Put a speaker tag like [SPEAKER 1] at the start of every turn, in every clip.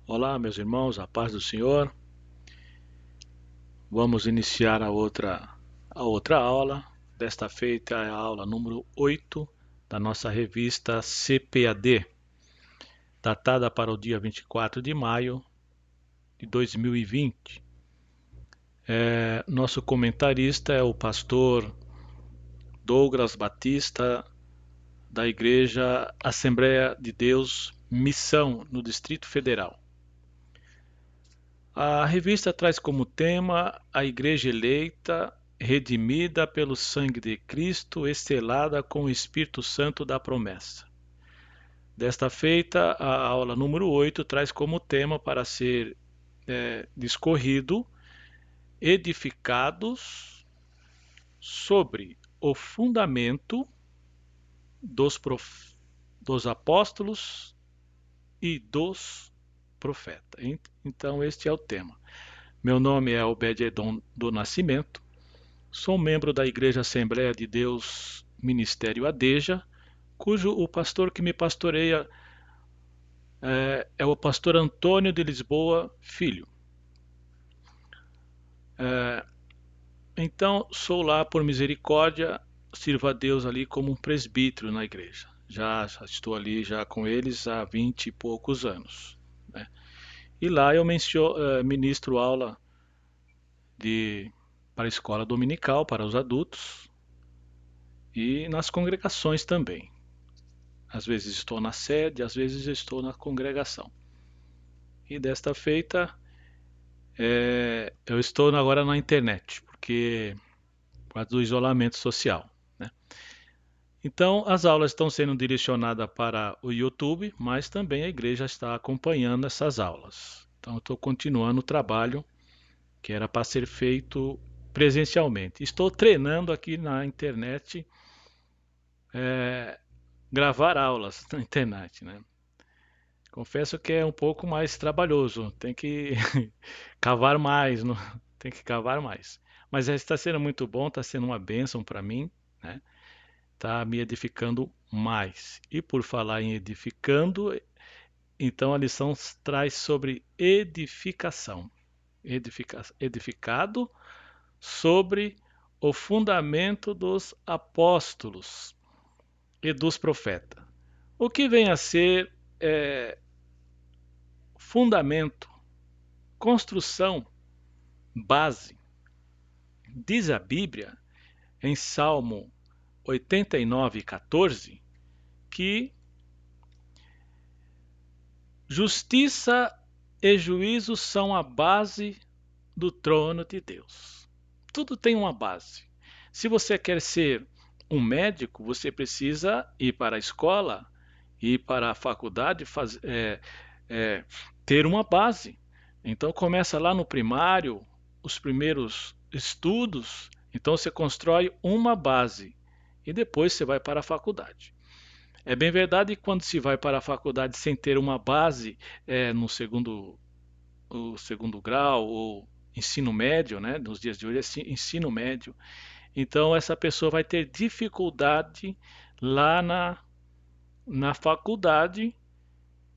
[SPEAKER 1] Olá, meus irmãos, a paz do Senhor. Vamos iniciar a outra aula. Desta feita é a aula número 8 da nossa revista CPAD, datada para o dia 24 de maio de 2020. Nosso comentarista é o pastor Douglas Batista, da Igreja Assembleia de Deus Missão, no Distrito Federal. A revista traz como tema a Igreja eleita, redimida pelo sangue de Cristo, estelada com o Espírito Santo da promessa. Desta feita, a aula número 8 traz como tema para ser discorrido edificados sobre o fundamento dos apóstolos e dos profetas. Então, este é o tema. Meu nome é Obed-Edom do Nascimento, sou membro da Igreja Assembleia de Deus Ministério Adeja, cujo o pastor que me pastoreia é o pastor Antônio de Lisboa Filho. Então, sou lá por misericórdia, sirvo a Deus ali como um presbítero na igreja. Já estou ali já com eles há 20 e poucos anos, né? E lá eu ministro aula para a escola dominical, para os adultos e nas congregações também. Às vezes estou na sede, às vezes estou na congregação. E desta feita eu estou agora na internet, porque por causa do isolamento social, né? Então as aulas estão sendo direcionadas para o YouTube, mas também a igreja está acompanhando essas aulas. Então eu estou continuando o trabalho que era para ser feito presencialmente. Estou treinando aqui na internet, gravar aulas na internet, né? Confesso que é um pouco mais trabalhoso, tem que cavar mais, tem que cavar mais. Mas está sendo muito bom, está sendo uma bênção para mim, né? Está me edificando mais. E por falar em edificando, então a lição traz sobre edificação. Edificado sobre o fundamento dos apóstolos e dos profetas. O que vem a ser fundamento, construção, base. Diz a Bíblia em Salmo 89:14 que justiça e juízo são a base do trono de Deus. Tudo tem uma base. Se você quer ser um médico, você precisa ir para a escola, ir para a faculdade, ter uma base. Então começa lá no primário, os primeiros estudos, então você constrói uma base e depois você vai para a faculdade. É bem verdade que quando se vai para a faculdade sem ter uma base no segundo grau ou ensino médio, né? Nos dias de hoje é ensino médio. Então essa pessoa vai ter dificuldade lá na faculdade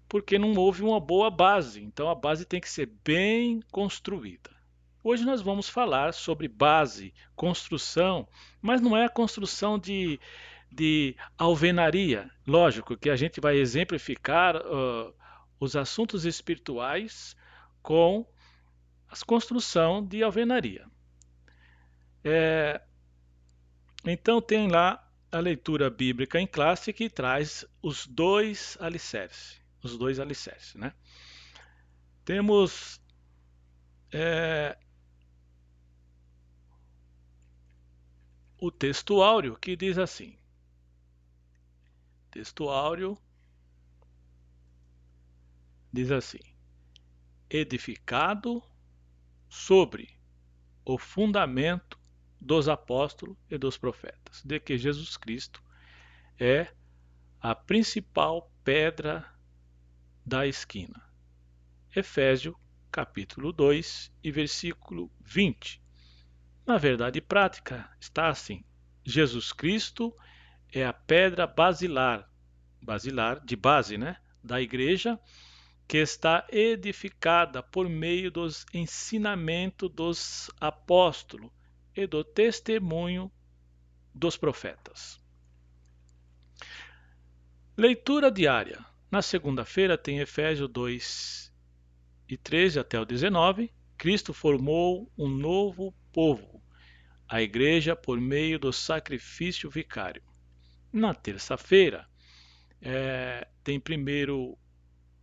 [SPEAKER 1] porque não houve uma boa base. Então a base tem que ser bem construída. Hoje nós vamos falar sobre base, construção, mas não é a construção de alvenaria. Lógico que a gente vai exemplificar os assuntos espirituais com a construção de alvenaria. Então tem lá a leitura bíblica em classe que traz os dois alicerces, né? Temos o texto áureo que diz assim: texto áureo diz assim: edificado sobre o fundamento dos apóstolos e dos profetas, de que Jesus Cristo é a principal pedra da esquina. Efésios capítulo 2 e versículo 20. Na verdade prática está assim: Jesus Cristo é a pedra basilar de base, né, da igreja, que está edificada por meio dos ensinamentos dos apóstolos e do testemunho dos profetas. Leitura diária. Na segunda-feira tem Efésios 2 e 13 até o 19. Cristo formou um novo povo, a igreja, por meio do sacrifício vicário. Na terça-feira tem 1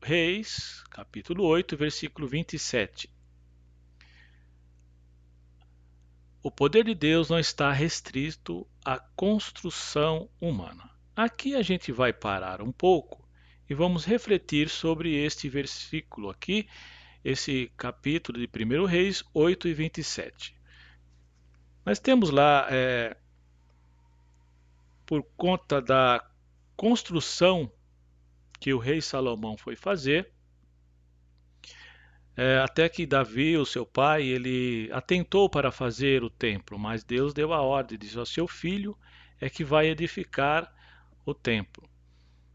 [SPEAKER 1] Reis, capítulo 8, versículo 27. O poder de Deus não está restrito à construção humana. Aqui a gente vai parar um pouco e vamos refletir sobre este versículo aqui, esse capítulo de 1 Reis 8 e 27. Nós temos lá, por conta da construção que o rei Salomão foi fazer, até que Davi, o seu pai, ele atentou para fazer o templo, mas Deus deu a ordem, disse ao seu filho é que vai edificar o templo.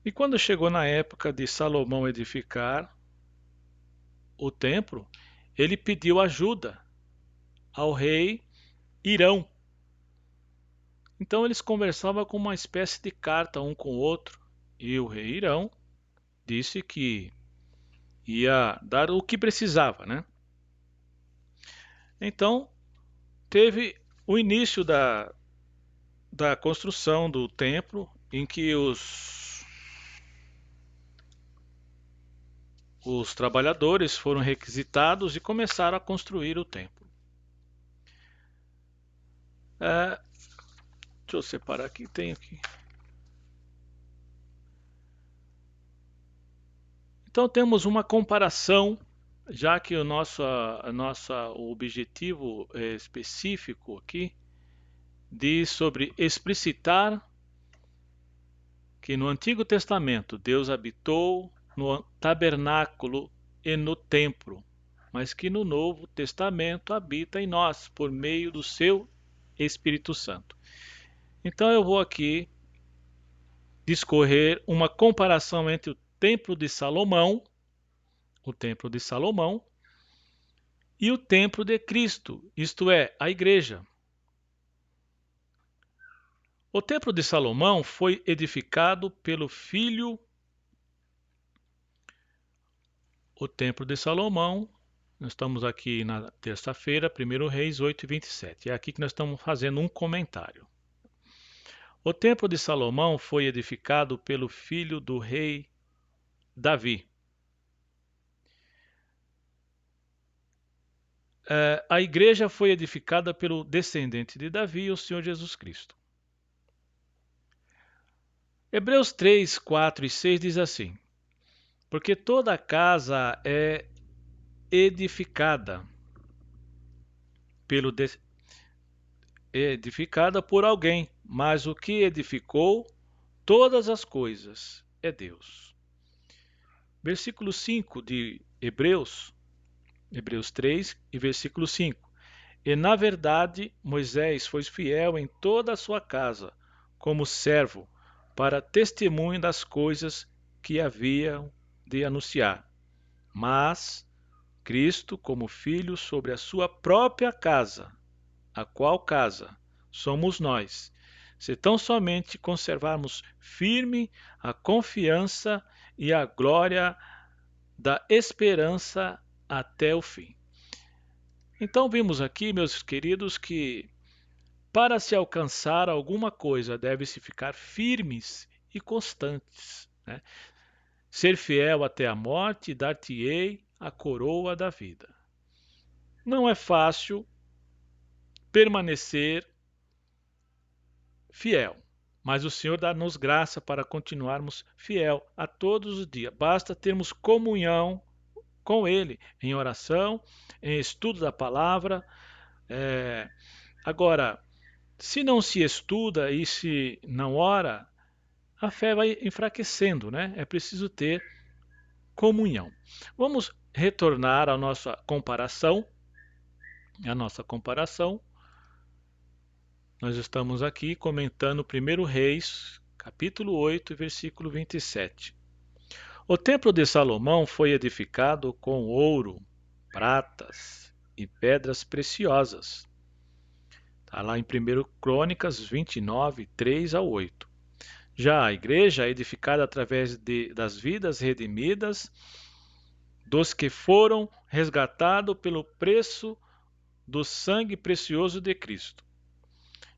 [SPEAKER 1] E quando chegou na época de Salomão edificar o templo, ele pediu ajuda ao rei Irão. Então eles conversavam com uma espécie de carta um com o outro, e o rei Irão disse que ia dar o que precisava, né? Então teve o início da construção do templo, em que os trabalhadores foram requisitados e começaram a construir o templo. Deixa eu separar aqui, tem aqui. Então temos uma comparação, já que o nosso objetivo específico aqui diz sobre explicitar que no Antigo Testamento Deus habitou no tabernáculo e no templo, mas que no Novo Testamento habita em nós por meio do seu Espírito Santo. Então eu vou aqui discorrer uma comparação entre o templo de Salomão e o templo de Cristo, isto é, a igreja. O templo de Salomão foi edificado pelo filho. O templo de Salomão, nós estamos aqui na terça-feira, 1 Reis 8 e 27. É aqui que nós estamos fazendo um comentário. O templo de Salomão foi edificado pelo filho do rei Davi. A igreja foi edificada pelo descendente de Davi, o Senhor Jesus Cristo. Hebreus 3, 4 e 6 diz assim: porque toda casa é edificada por alguém, mas o que edificou todas as coisas é Deus. Versículo 5 de Hebreus 3 e versículo 5. E na verdade Moisés foi fiel em toda a sua casa, como servo, para testemunho das coisas que haviam de anunciar. Mas Cristo como filho sobre a sua própria casa, a qual casa somos nós, se tão somente conservarmos firme a confiança e a glória da esperança até o fim. Então vimos aqui, meus queridos, que para se alcançar alguma coisa deve-se ficar firmes e constantes, né? Ser fiel até a morte, dar-te-ei a coroa da vida. Não é fácil permanecer fiel, mas o Senhor dá-nos graça para continuarmos fiel a todos os dias. Basta termos comunhão com Ele, em oração, em estudo da palavra. Agora, se não se estuda e se não ora, a fé vai enfraquecendo, né? É preciso ter comunhão. Vamos retornar à nossa comparação. Nós estamos aqui comentando 1 Reis, capítulo 8, versículo 27. O templo de Salomão foi edificado com ouro, pratas e pedras preciosas. Está lá em 1 Crônicas 29, 3 a 8. Já a igreja é edificada através das vidas redimidas dos que foram resgatados pelo preço do sangue precioso de Cristo.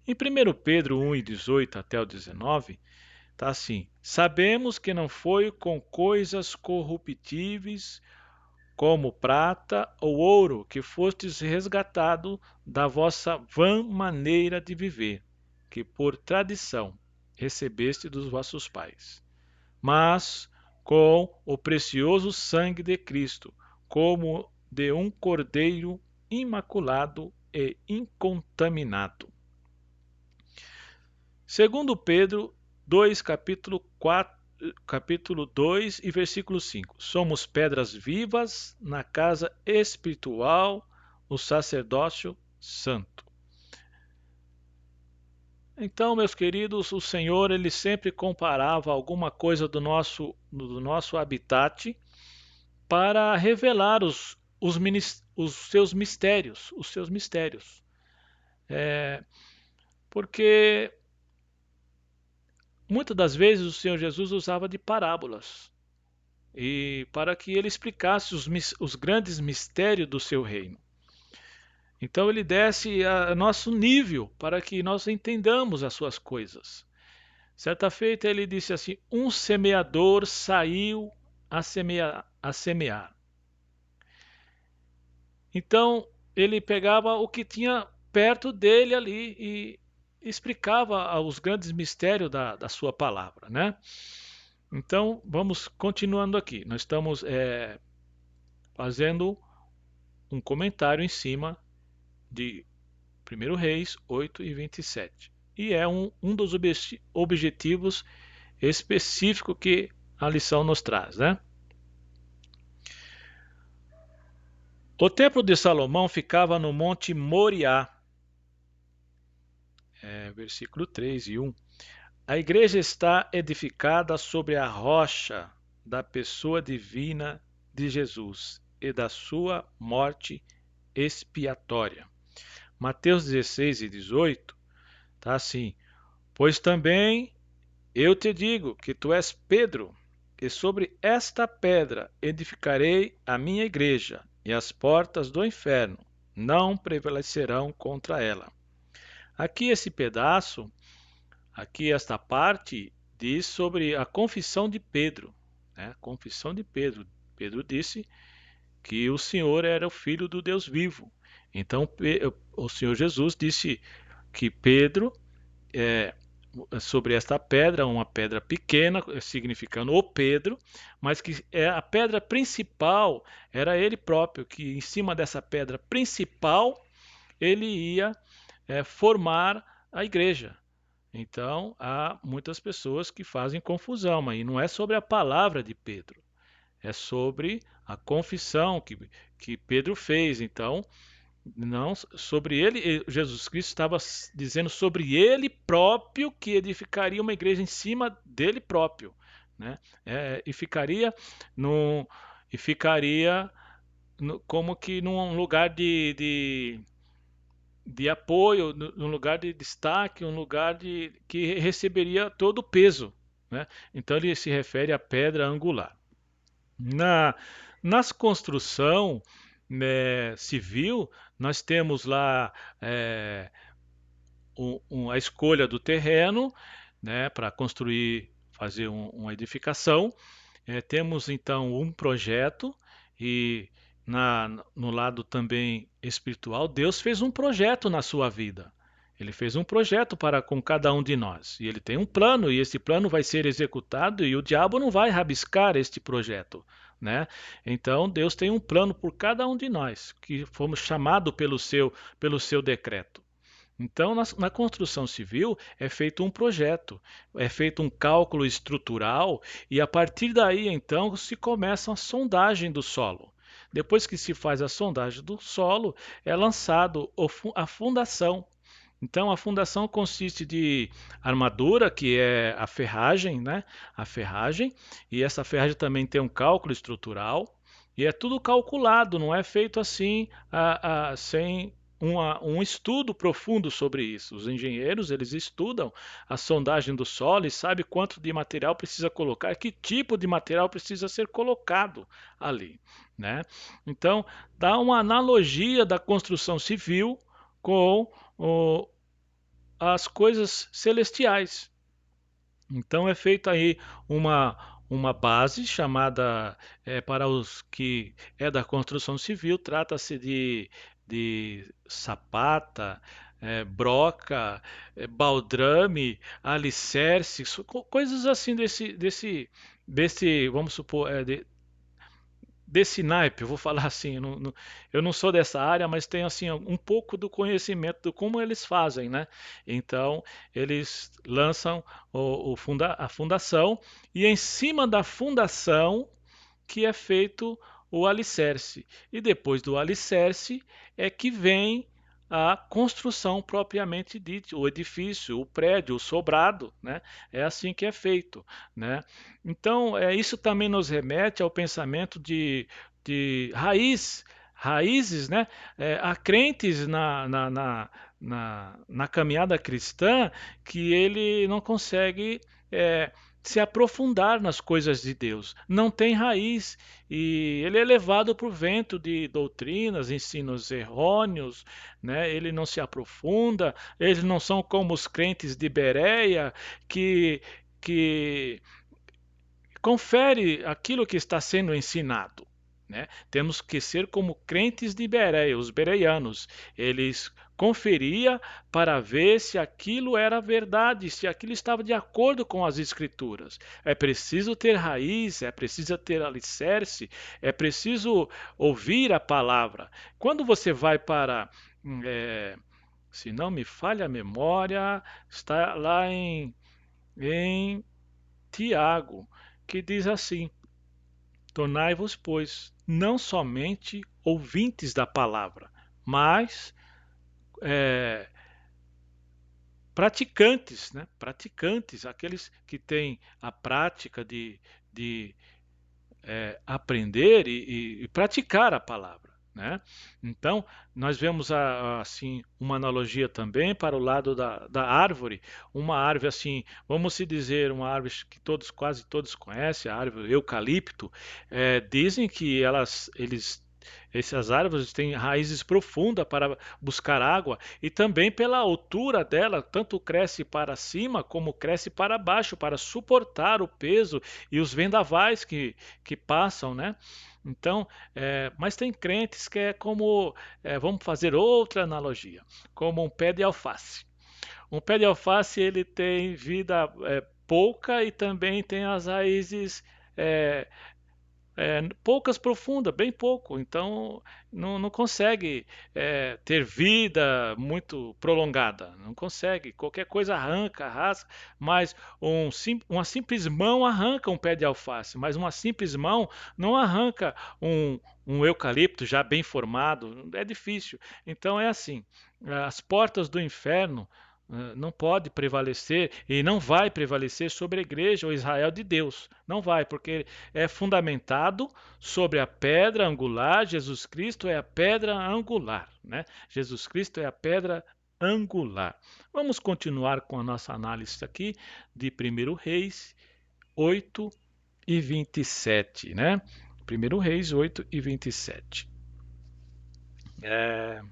[SPEAKER 1] Em 1 Pedro 1, 18 até o 19, está assim: sabemos que não foi com coisas corruptíveis, como prata ou ouro, que fostes resgatado da vossa vã maneira de viver, que por tradição recebeste dos vossos pais, mas com o precioso sangue de Cristo, como de um cordeiro imaculado e incontaminado. Segundo Pedro 2, capítulo 2 e versículo 5. Somos pedras vivas na casa espiritual, no sacerdócio santo. Então, meus queridos, o Senhor ele sempre comparava alguma coisa do nosso habitat para revelar os seus mistérios, porque muitas das vezes o Senhor Jesus usava de parábolas e para que ele explicasse os grandes mistérios do seu reino. Então ele desce a nosso nível para que nós entendamos as suas coisas. Certa feita ele disse assim: um semeador saiu a semear. Então ele pegava o que tinha perto dele ali e explicava os grandes mistérios da sua palavra, né? Então vamos continuando aqui. Nós estamos fazendo um comentário em cima de 1 Reis 8 e 27. E é um dos objetivos específicos que a lição nos traz, né? O templo de Salomão ficava no Monte Moriá, versículo 3 e 1. A igreja está edificada sobre a rocha da pessoa divina de Jesus e da sua morte expiatória. Mateus 16 e 18 está assim: pois também eu te digo que tu és Pedro, e sobre esta pedra edificarei a minha igreja, e as portas do inferno não prevalecerão contra ela. Aqui esse pedaço, aqui esta parte, diz sobre a confissão de Pedro. Né? Confissão de Pedro. Pedro disse que o Senhor era o Filho do Deus vivo. Então o Senhor Jesus disse que Pedro sobre esta pedra, uma pedra pequena, significando o Pedro, mas que a pedra principal era ele próprio, que em cima dessa pedra principal ele ia formar a igreja. Então há muitas pessoas que fazem confusão, mas não é sobre a palavra de Pedro, é sobre a confissão que Pedro fez. Então não sobre ele, Jesus Cristo estava dizendo sobre ele próprio que edificaria uma igreja em cima dele próprio, né? E ficaria no, e ficaria como que num lugar de apoio, num lugar de destaque, um lugar que receberia todo o peso, né? Então ele se refere à pedra angular. Nas construção civil, nós temos lá a escolha do terreno, né, para construir, fazer uma edificação. Temos então um projeto e no lado também espiritual, Deus fez um projeto na sua vida. Ele fez um projeto para com cada um de nós. E ele tem um plano, e esse plano vai ser executado, e o diabo não vai rabiscar este projeto, né? Então Deus tem um plano por cada um de nós, que fomos chamados pelo seu decreto. Então, na construção civil é feito um projeto, é feito um cálculo estrutural e a partir daí, então, se começa a sondagem do solo. Depois que se faz a sondagem do solo, é lançado a fundação. Então, a fundação consiste de armadura, que é a ferragem, né? A ferragem, e essa ferragem também tem um cálculo estrutural, e é tudo calculado, não é feito assim sem um estudo profundo sobre isso. Os engenheiros, eles estudam a sondagem do solo e sabem quanto de material precisa colocar, que tipo de material precisa ser colocado ali, né? Então, dá uma analogia da construção civil com o, as coisas celestiais. Então é feita aí uma base chamada, para os que é da construção civil, trata-se de sapata, broca, baldrame, alicerce, coisas assim desse, vamos supor, desse naipe, eu vou falar assim, eu não sou dessa área, mas tenho assim um pouco do conhecimento de como eles fazem, né? Então eles lançam a fundação e em cima da fundação que é feito o alicerce. E depois do alicerce é que vem a construção propriamente dita, o edifício, o prédio, o sobrado, né? É assim que é feito, né? Então, isso também nos remete ao pensamento de raízes, né? Há crentes na caminhada cristã que ele não consegue é, se aprofundar nas coisas de Deus, não tem raiz e ele é levado por vento de doutrinas, ensinos errôneos, né? Ele não se aprofunda, eles não são como os crentes de Bereia que confere aquilo que está sendo ensinado. Né? Temos que ser como crentes de Bereia, os bereianos. Eles conferia para ver se aquilo era verdade, se aquilo estava de acordo com as escrituras. É preciso ter raiz, é preciso ter alicerce, é preciso ouvir a palavra. Quando você vai para, é, se não me falha a memória, está lá em Tiago, que diz assim: tornai-vos, pois, não somente ouvintes da palavra, mas é, praticantes, né? Praticantes, aqueles que têm a prática de aprender e praticar a palavra. Né? Então, nós vemos assim uma analogia também para o lado da árvore, uma árvore assim, vamos se dizer, uma árvore que quase todos conhecem, a árvore eucalipto. Dizem que essas árvores têm raízes profundas para buscar água e também pela altura dela, tanto cresce para cima como cresce para baixo, para suportar o peso e os vendavais que passam, né? Então, mas tem crentes que é como, vamos fazer outra analogia, como um pé de alface. Um pé de alface ele tem vida pouca e também tem as raízes é, poucas profundas, bem pouco. Então não consegue ter vida muito prolongada. Não consegue. Qualquer coisa arranca, rasga. Mas uma simples mão arranca um pé de alface, mas uma simples mão não arranca um eucalipto já bem formado. É difícil. Então é assim. As portas do inferno não pode prevalecer e não vai prevalecer sobre a igreja ou Israel de Deus. Não vai, porque é fundamentado sobre a pedra angular. Jesus Cristo é a pedra angular, né? Jesus Cristo é a pedra angular. Vamos continuar com a nossa análise aqui de 1 Reis 8 e 27, né? 1 Reis 8 e 27. É,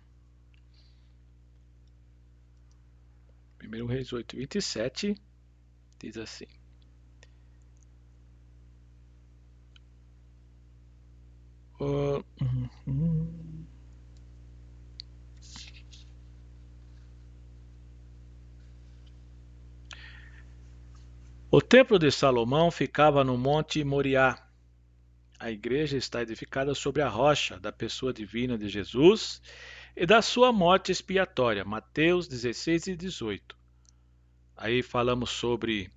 [SPEAKER 1] 1 Reis 8 e 27 diz assim: Uh, O templo de Salomão ficava no Monte Moriá. A igreja está edificada sobre a rocha da pessoa divina de Jesus e da sua morte expiatória. Mateus 16 e 18. Aí falamos sobre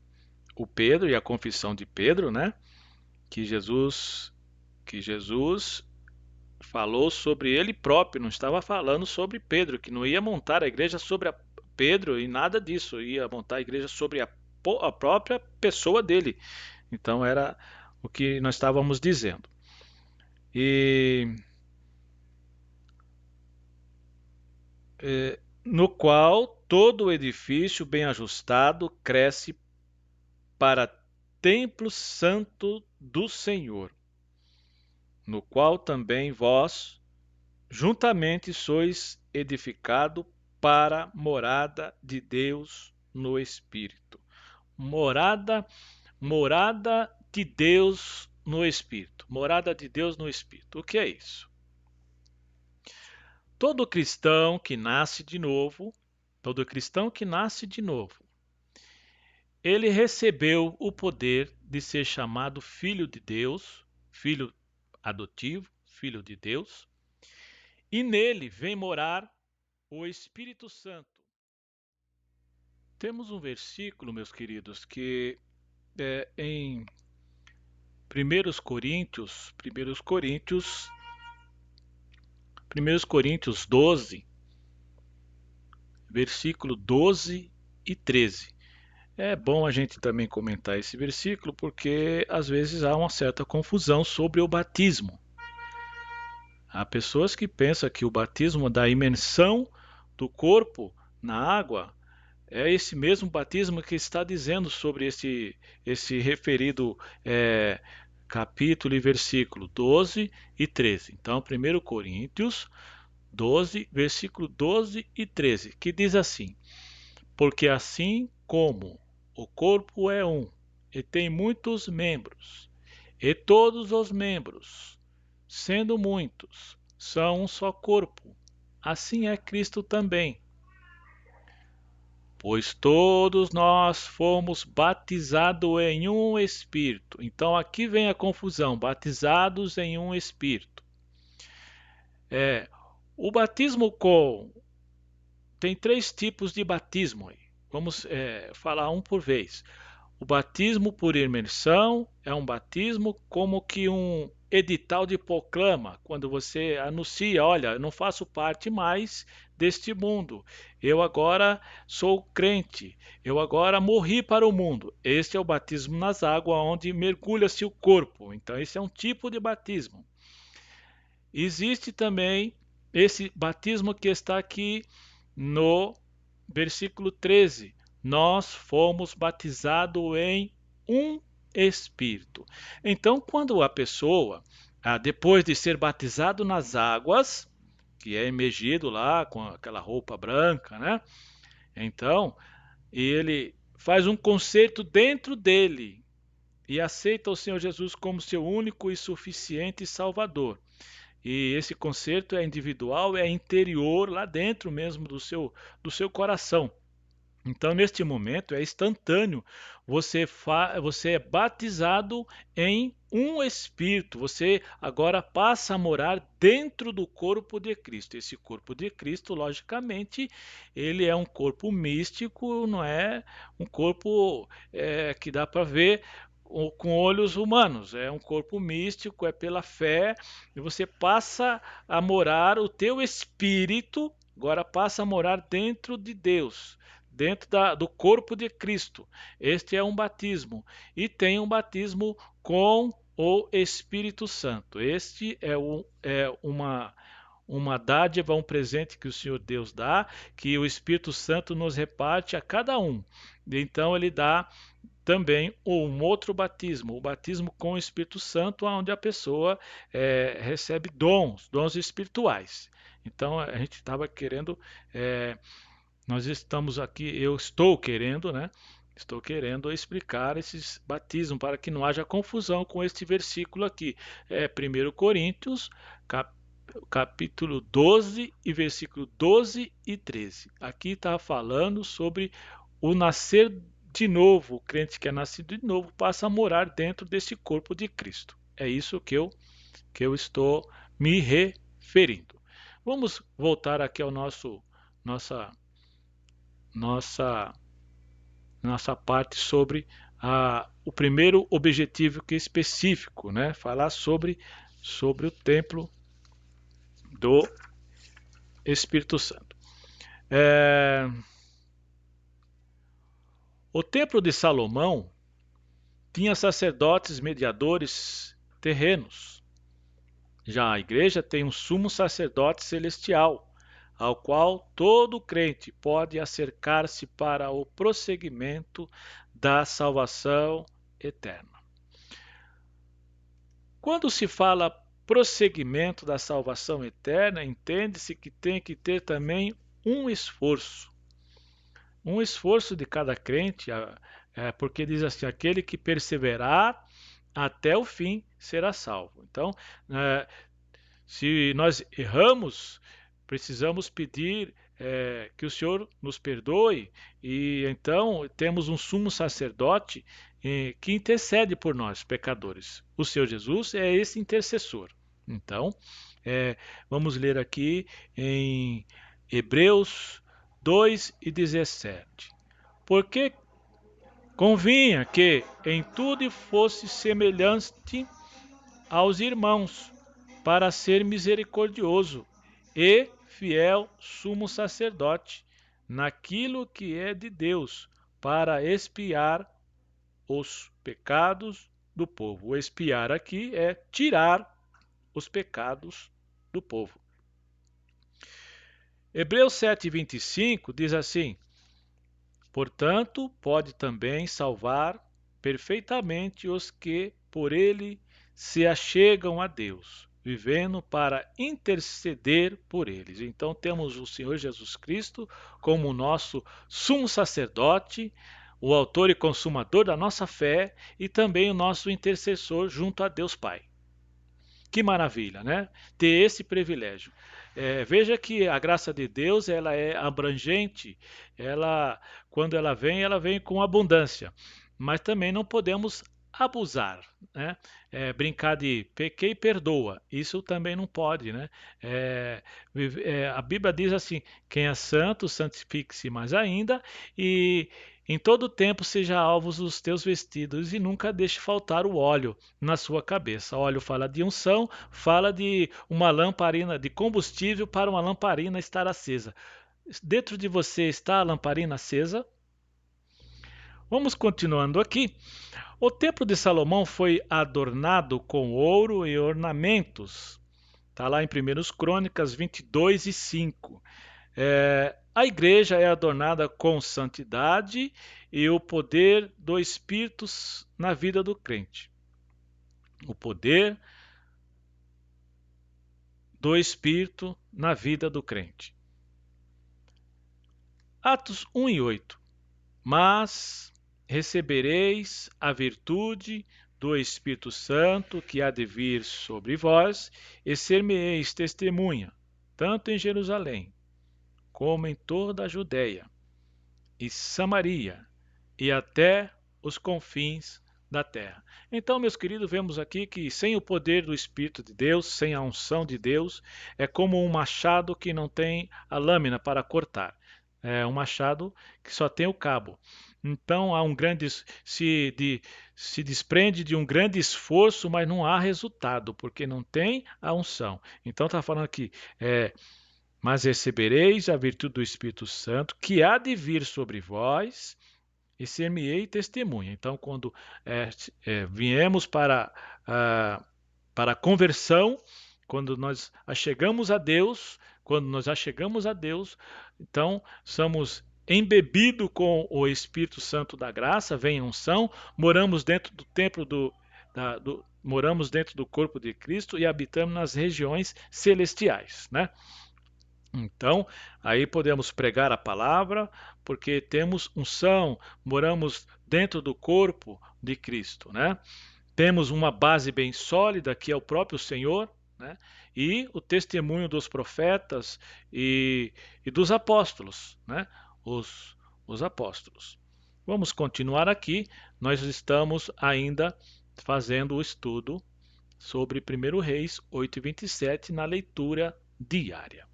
[SPEAKER 1] o Pedro e a confissão de Pedro, né? Que Jesus falou sobre ele próprio, não estava falando sobre Pedro, que não ia montar a igreja sobre Pedro e nada disso, ia montar a igreja sobre a própria pessoa dele. Então era o que nós estávamos dizendo. E no qual todo o edifício bem ajustado cresce para templo santo do Senhor, no qual também vós juntamente sois edificado para morada de Deus no Espírito. Morada de Deus no Espírito. Morada de Deus no Espírito. O que é isso? Todo cristão que nasce de novo, ele recebeu o poder de ser chamado filho de Deus, filho adotivo, filho de Deus, e nele vem morar o Espírito Santo. Temos um versículo, meus queridos, que é em 1 Coríntios 12, versículo 12 e 13. É bom a gente também comentar esse versículo porque às vezes há uma certa confusão sobre o batismo. Há pessoas que pensam que o batismo da imersão do corpo na água é esse mesmo batismo que está dizendo sobre esse referido capítulo e versículo 12 e 13. Então, 1 Coríntios 12, versículo 12 e 13, que diz assim: porque assim como o corpo é um e tem muitos membros, e todos os membros, sendo muitos, são um só corpo, assim é Cristo também. Pois todos nós fomos batizados em um Espírito. Então aqui vem a confusão, batizados em um Espírito. O batismo tem 3 tipos de batismo aí. Vamos falar um por vez. O batismo por imersão é um batismo como que um edital de proclama, quando você anuncia, olha, eu não faço parte mais deste mundo, eu agora sou crente, eu agora morri para o mundo. Este é o batismo nas águas, onde mergulha-se o corpo. Então esse é um tipo de batismo. Existe também esse batismo que está aqui no versículo 13. Nós fomos batizados em um Espírito. Então, quando a pessoa, depois de ser batizado nas águas, que é imergido lá com aquela roupa branca, né? Então, ele faz um concerto dentro dele e aceita o Senhor Jesus como seu único e suficiente Salvador. E esse concerto é individual, é interior, lá dentro mesmo do seu coração. Então, neste momento, é instantâneo. Você é batizado em um Espírito. Você agora passa a morar dentro do corpo de Cristo. Esse corpo de Cristo, logicamente, ele é um corpo místico, não é um corpo que dá para ver com olhos humanos. É um corpo místico, é pela fé. E você passa a morar, o teu Espírito agora passa a morar dentro de Deus, dentro do corpo de Cristo. Este é um batismo. E tem um batismo com o Espírito Santo. Este é uma dádiva, um presente que o Senhor Deus dá, que o Espírito Santo nos reparte a cada um. Então ele dá também um outro batismo, o batismo com o Espírito Santo, onde a pessoa recebe dons espirituais. Então a gente estava querendo nós estamos aqui, eu estou querendo, né? Estou querendo explicar esses batismos para que não haja confusão com este versículo aqui. É 1 Coríntios, capítulo 12 e versículo 12 e 13. Aqui está falando sobre o nascer de novo. O crente que é nascido de novo passa a morar dentro desse corpo de Cristo. É isso que eu estou me referindo. Vamos voltar aqui ao nossa parte sobre o primeiro objetivo que é específico, né? Falar sobre o templo do Espírito Santo. O templo de Salomão tinha sacerdotes mediadores terrenos. Já a igreja tem um sumo sacerdote celestial, ao qual todo crente pode acercar-se para o prosseguimento da salvação eterna. Quando se fala prosseguimento da salvação eterna, entende-se que tem que ter também um esforço. Um esforço de cada crente, porque diz assim: aquele que perseverar até o fim será salvo. Então, se nós erramos, precisamos pedir que o Senhor nos perdoe, e então temos um sumo sacerdote que intercede por nós, pecadores. O Senhor Jesus é esse intercessor. Então, vamos ler aqui em Hebreus 2:17. Porque convinha que em tudo fosse semelhante aos irmãos, para ser misericordioso e fiel sumo sacerdote naquilo que é de Deus, para expiar os pecados do povo. O expiar aqui é tirar os pecados do povo. Hebreus 7:25 diz assim: portanto, pode também salvar perfeitamente os que por ele se achegam a Deus, vivendo para interceder por eles. Então temos o Senhor Jesus Cristo como nosso sumo sacerdote, o autor e consumador da nossa fé, e também o nosso intercessor junto a Deus Pai. Que maravilha, né? Ter esse privilégio. Veja que a graça de Deus, ela é abrangente, quando ela vem com abundância, mas também não podemos abusar, né? Brincar de pequei e perdoa, isso também não pode, né? A Bíblia diz assim: quem é santo, santifique-se mais ainda, e em todo tempo seja alvos os teus vestidos, e nunca deixe faltar o óleo na sua cabeça. Óleo fala de unção, fala de uma lamparina, de combustível para uma lamparina estar acesa. Dentro de você está a lamparina acesa? Vamos continuando aqui. O templo de Salomão foi adornado com ouro e ornamentos. Está lá em 1 Crônicas 22:5. A igreja é adornada com santidade e o poder do Espírito na vida do crente. O poder do Espírito na vida do crente. Atos 1:8. Mas recebereis a virtude do Espírito Santo que há de vir sobre vós, e ser-me-eis testemunha, tanto em Jerusalém, como em toda a Judéia e Samaria, e até os confins da terra. Então, meus queridos, vemos aqui que sem o poder do Espírito de Deus, sem a unção de Deus, é como um machado que não tem a lâmina para cortar. É um machado que só tem o cabo. Então há um grande se desprende de um grande esforço, mas não há resultado, porque não tem a unção. Então está falando aqui, mas recebereis a virtude do Espírito Santo, que há de vir sobre vós, e ser-me-ei testemunha. Então, quando viemos para a conversão, quando nós achegamos a Deus, então somos embebidos com o Espírito Santo da graça, vem a unção, moramos dentro do templo moramos dentro do corpo de Cristo e habitamos nas regiões celestiais, né? Então, aí podemos pregar a palavra, porque temos unção, moramos dentro do corpo de Cristo, né? Temos uma base bem sólida, que é o próprio Senhor, né? E o testemunho dos profetas e dos apóstolos, né? Os apóstolos. Vamos continuar aqui, nós estamos ainda fazendo o estudo sobre 1 Reis 8:27 na leitura diária.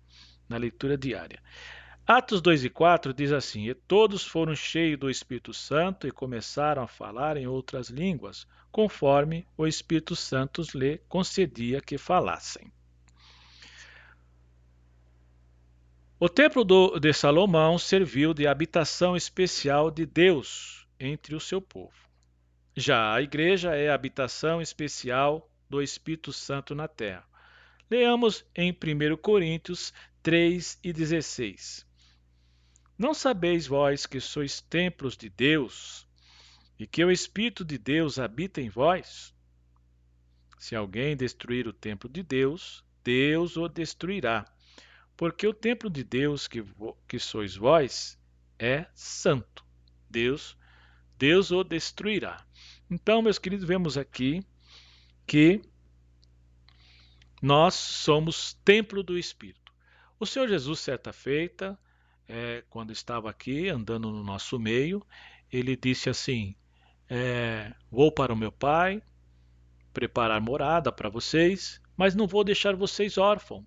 [SPEAKER 1] Atos 2:4 diz assim: e todos foram cheios do Espírito Santo e começaram a falar em outras línguas, conforme o Espírito Santo lhe concedia que falassem. O templo de Salomão serviu de habitação especial de Deus entre o seu povo. Já a igreja é a habitação especial do Espírito Santo na terra. Leamos em 1 Coríntios 3:16. Não sabeis vós que sois templos de Deus e que o Espírito de Deus habita em vós? Se alguém destruir o templo de Deus, Deus o destruirá, porque o templo de Deus que sois vós é santo. Deus o destruirá. Então, meus queridos, vemos aqui que nós somos templo do Espírito. O Senhor Jesus, certa feita, quando estava aqui andando no nosso meio, ele disse assim: vou para o meu Pai preparar morada para vocês, mas não vou deixar vocês órfãos.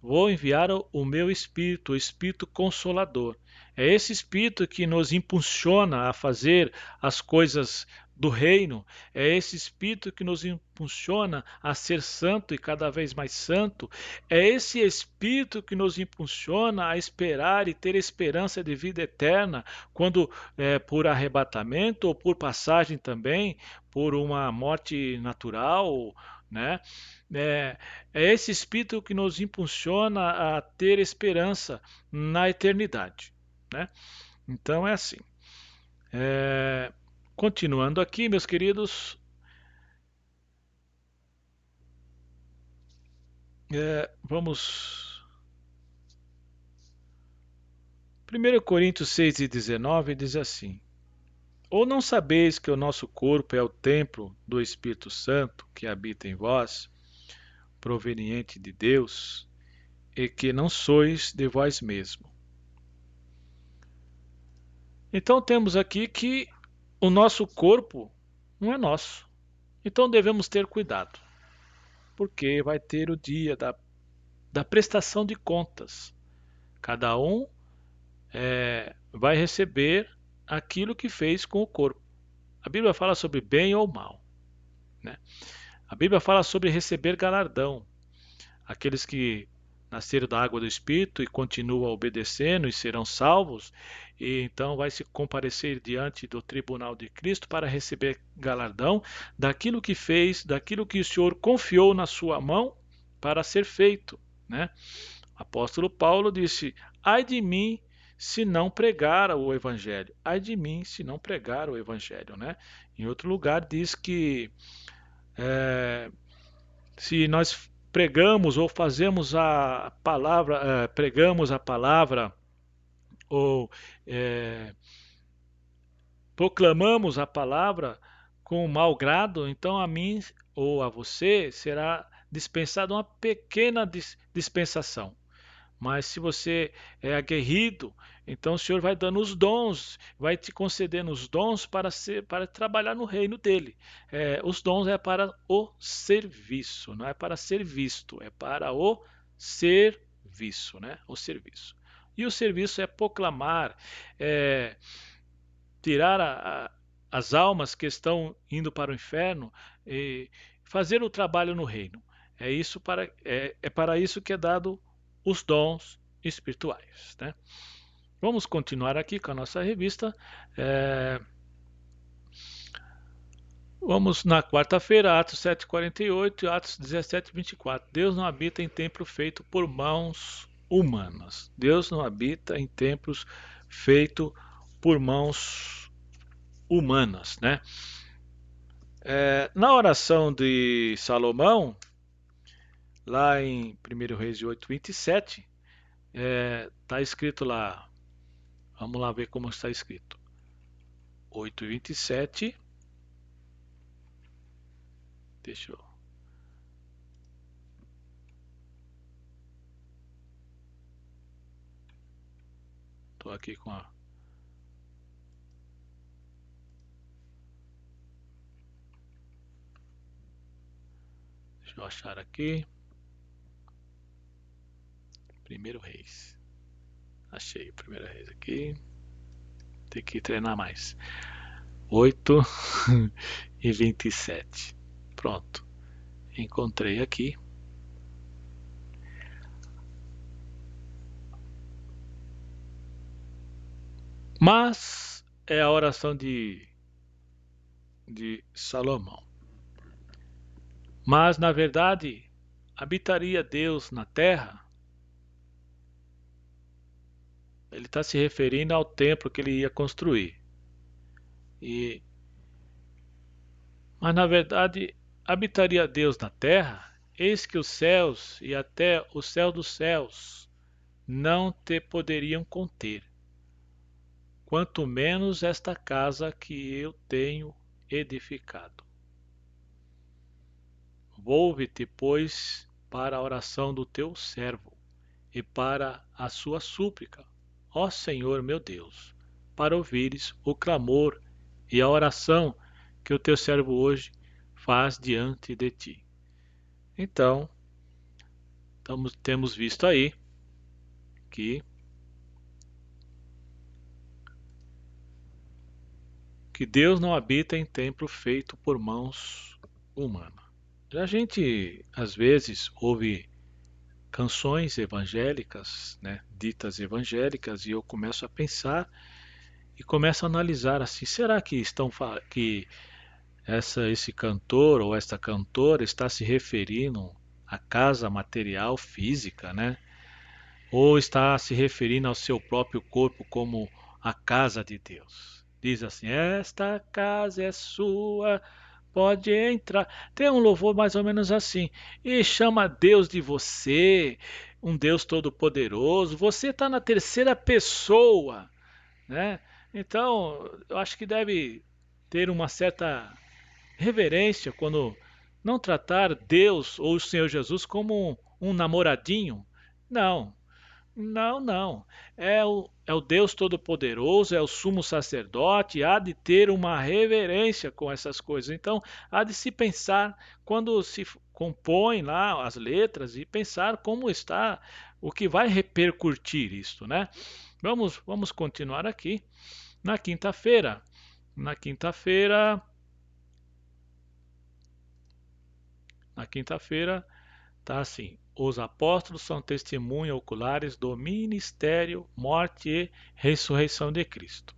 [SPEAKER 1] Vou enviar o meu Espírito, o Espírito Consolador. É esse Espírito que nos impulsiona a fazer as coisas do reino. É esse Espírito que nos impulsiona a ser santo e cada vez mais santo. É esse Espírito que nos impulsiona a esperar e ter esperança de vida eterna, quando por arrebatamento ou por passagem também, por uma morte natural, né? É esse Espírito que nos impulsiona a ter esperança na eternidade, né? Então é assim. Continuando aqui, meus queridos, vamos. 1 Coríntios 6:19 diz assim: Ou não sabeis que o nosso corpo é o templo do Espírito Santo que habita em vós, proveniente de Deus, e que não sois de vós mesmo? Então temos aqui que o nosso corpo não é nosso. Então devemos ter cuidado, porque vai ter o dia da prestação de contas. Cada um vai receber aquilo que fez com o corpo. A Bíblia fala sobre bem ou mal, né? A Bíblia fala sobre receber galardão. Aqueles que nasceram da água do Espírito e continuam obedecendo e serão salvos, e então vai se comparecer diante do tribunal de Cristo para receber galardão daquilo que fez, daquilo que o Senhor confiou na sua mão para ser feito, né? O apóstolo Paulo disse: ai de mim se não pregar o evangelho. Ai de mim se não pregar o evangelho, né? Em outro lugar diz que se nós pregamos ou fazemos a palavra, pregamos a palavra ou proclamamos a palavra com mau grado, então a mim ou a você será dispensada uma pequena dispensação. Mas se você é aguerrido, então o Senhor vai dando os dons, vai te concedendo os dons para trabalhar no reino dele. Os dons é para o serviço, não é para ser visto, é para o serviço, né? O serviço. E o serviço é proclamar, tirar as almas que estão indo para o inferno e fazer o trabalho no reino. Para isso que é dado os dons espirituais, né? Vamos continuar aqui com a nossa revista. Vamos na quarta-feira, Atos 7:48 e Atos 17:24. Deus não habita em templo feito por mãos humanas. Deus não habita em templos feitos por mãos humanas, né? Na oração de Salomão, lá em 1 Reis 8:27, está escrito lá, vamos lá ver como está escrito. 8:27, deixa eu... Estou aqui com a... Deixa eu achar aqui. 1 Reis. Achei o 1 Reis aqui. Tem que treinar mais. 8:27. Pronto. Encontrei aqui. Mas é a oração de Salomão. Mas, na verdade, habitaria Deus na terra? Ele está se referindo ao templo que ele ia construir. E, mas, na verdade, habitaria Deus na terra? Eis que os céus e até o céu dos céus não te poderiam conter, quanto menos esta casa que eu tenho edificado. Volve-te, pois, para a oração do teu servo e para a sua súplica, ó Senhor meu Deus, para ouvires o clamor e a oração que o teu servo hoje faz diante de ti. Então, temos visto aí que, que Deus não habita em templo feito por mãos humanas. A gente, às vezes, ouve canções evangélicas, né, ditas evangélicas, e eu começo a pensar e começo a analisar assim, será que esse cantor ou esta cantora está se referindo à casa material física, né? Ou está se referindo ao seu próprio corpo como a casa de Deus? Diz assim: esta casa é sua, pode entrar. Tem um louvor mais ou menos assim. E chama Deus de você, um Deus todo-poderoso. Você está na terceira pessoa, né? Então, eu acho que deve ter uma certa reverência quando não tratar Deus ou o Senhor Jesus como um namoradinho. Não, não. É o Deus Todo-Poderoso, é o sumo sacerdote, há de ter uma reverência com essas coisas. Então, há de se pensar, quando se compõe lá as letras, e pensar como está, o que vai repercutir isto, né? Vamos continuar aqui. Na quinta-feira, na quinta-feira, na quinta-feira, tá assim: os apóstolos são testemunhas oculares do ministério, morte e ressurreição de Cristo.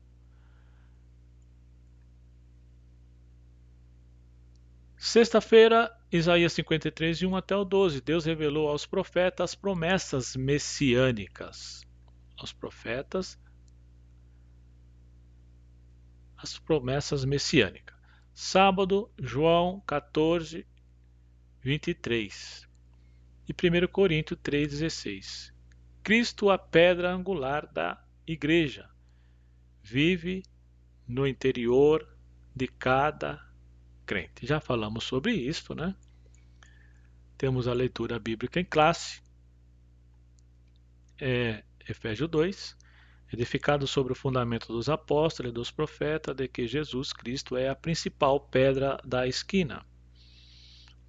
[SPEAKER 1] Sexta-feira, Isaías 53, de 1 até o 12. Deus revelou aos profetas as promessas messiânicas. Aos profetas, as promessas messiânicas. Sábado, João 14, 23. E 1 Coríntios 3,16. Cristo, a pedra angular da igreja, vive no interior de cada crente. Já falamos sobre isso, né? Temos a leitura bíblica em classe, Efésios 2, edificado sobre o fundamento dos apóstolos e dos profetas, de que Jesus Cristo é a principal pedra da esquina,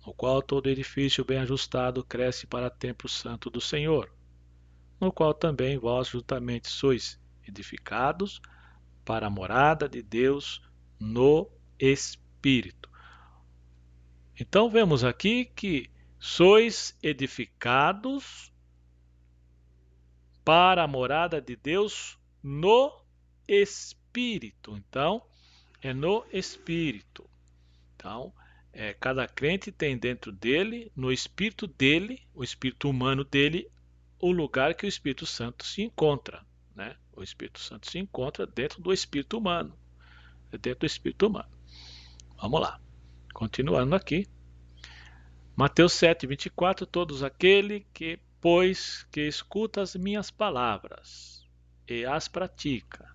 [SPEAKER 1] no qual todo edifício bem ajustado cresce para templo santo do Senhor, no qual também vós juntamente sois edificados para a morada de Deus no Espírito. Então vemos aqui que sois edificados para a morada de Deus no Espírito. Então, é no Espírito. Então, cada crente tem dentro dele, no espírito dele, o espírito humano dele, o lugar que o Espírito Santo se encontra, né? O Espírito Santo se encontra dentro do espírito humano, dentro do espírito humano. Vamos lá, continuando aqui. Mateus 7:24. Todos aquele que, pois, que escuta as minhas palavras e as pratica,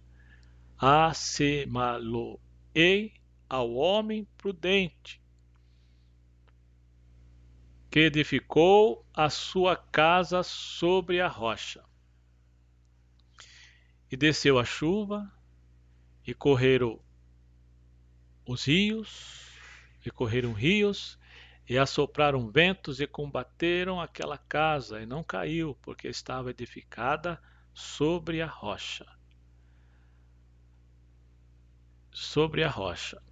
[SPEAKER 1] assemelhá-lo-ei ao homem prudente, que edificou a sua casa sobre a rocha. E desceu a chuva, e correram rios, e assopraram ventos e combateram aquela casa, e não caiu, porque estava edificada sobre a rocha. Sobre a rocha.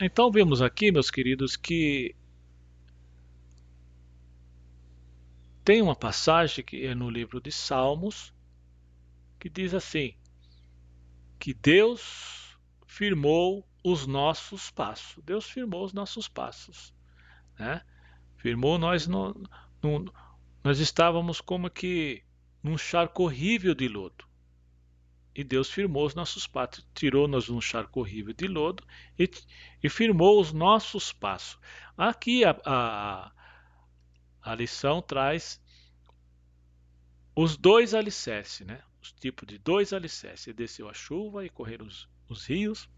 [SPEAKER 1] Então vemos aqui, meus queridos, que tem uma passagem que é no livro de Salmos, que diz assim: que Deus firmou os nossos passos. Deus firmou os nossos passos, né? Firmou nós nós estávamos como que num charco horrível de lodo. E Deus firmou os nossos passos, tirou-nos de um charco horrível de lodo e firmou os nossos passos. Aqui a lição traz os dois alicerces, né? Os tipos de dois alicerces. E desceu a chuva e correram os rios,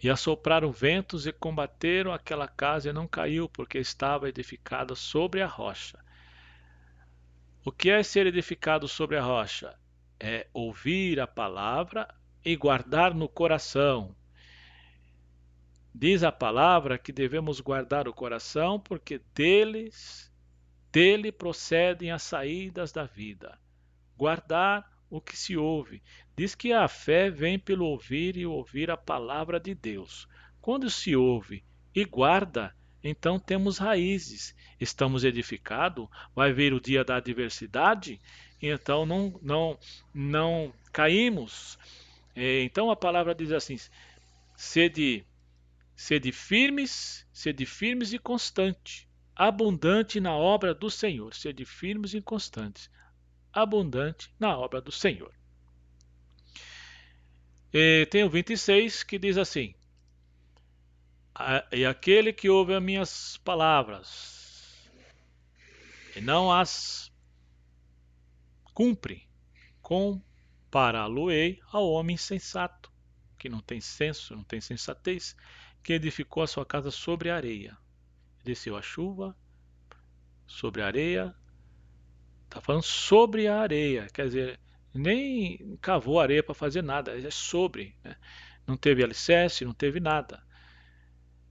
[SPEAKER 1] e assopraram ventos e combateram aquela casa e não caiu, porque estava edificada sobre a rocha. O que é ser edificado sobre a rocha? É ouvir a palavra e guardar no coração. Diz a palavra que devemos guardar o coração, porque dele procedem as saídas da vida. Guardar o que se ouve. Diz que a fé vem pelo ouvir e ouvir a palavra de Deus. Quando se ouve e guarda, então temos raízes. Estamos edificados, vai vir o dia da adversidade, então não caímos. Então a palavra diz assim: sede firmes e constante, abundante na obra do Senhor. Sede firmes e constantes, abundante na obra do Senhor. E tem o 26 que diz assim: e aquele que ouve as minhas palavras e não as cumpre, compará-lo-ei ao homem insensato, que não tem senso, não tem sensatez, que edificou a sua casa sobre a areia. Desceu a chuva sobre a areia. Está falando sobre a areia, quer dizer, nem cavou areia para fazer nada, é sobre, né? Não teve alicerce, não teve nada.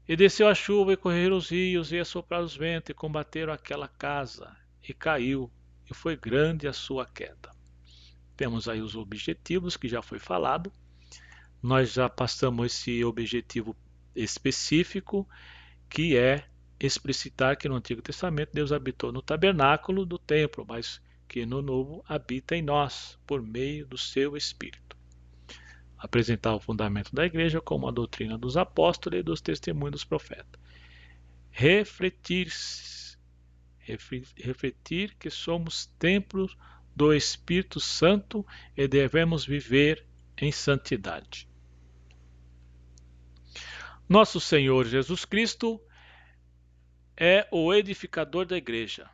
[SPEAKER 1] E desceu a chuva e correram os rios, e assopraram os ventos, e combateram aquela casa, e caiu, e foi grande a sua queda. Temos aí os objetivos que já foi falado. Nós já passamos esse objetivo específico, que é explicitar que no Antigo Testamento Deus habitou no tabernáculo do templo, mas que no Novo habita em nós, por meio do seu Espírito. Apresentar o fundamento da igreja como a doutrina dos apóstolos e dos testemunhos dos profetas. Refletir que somos templos do Espírito Santo e devemos viver em santidade. Nosso Senhor Jesus Cristo é o edificador da igreja.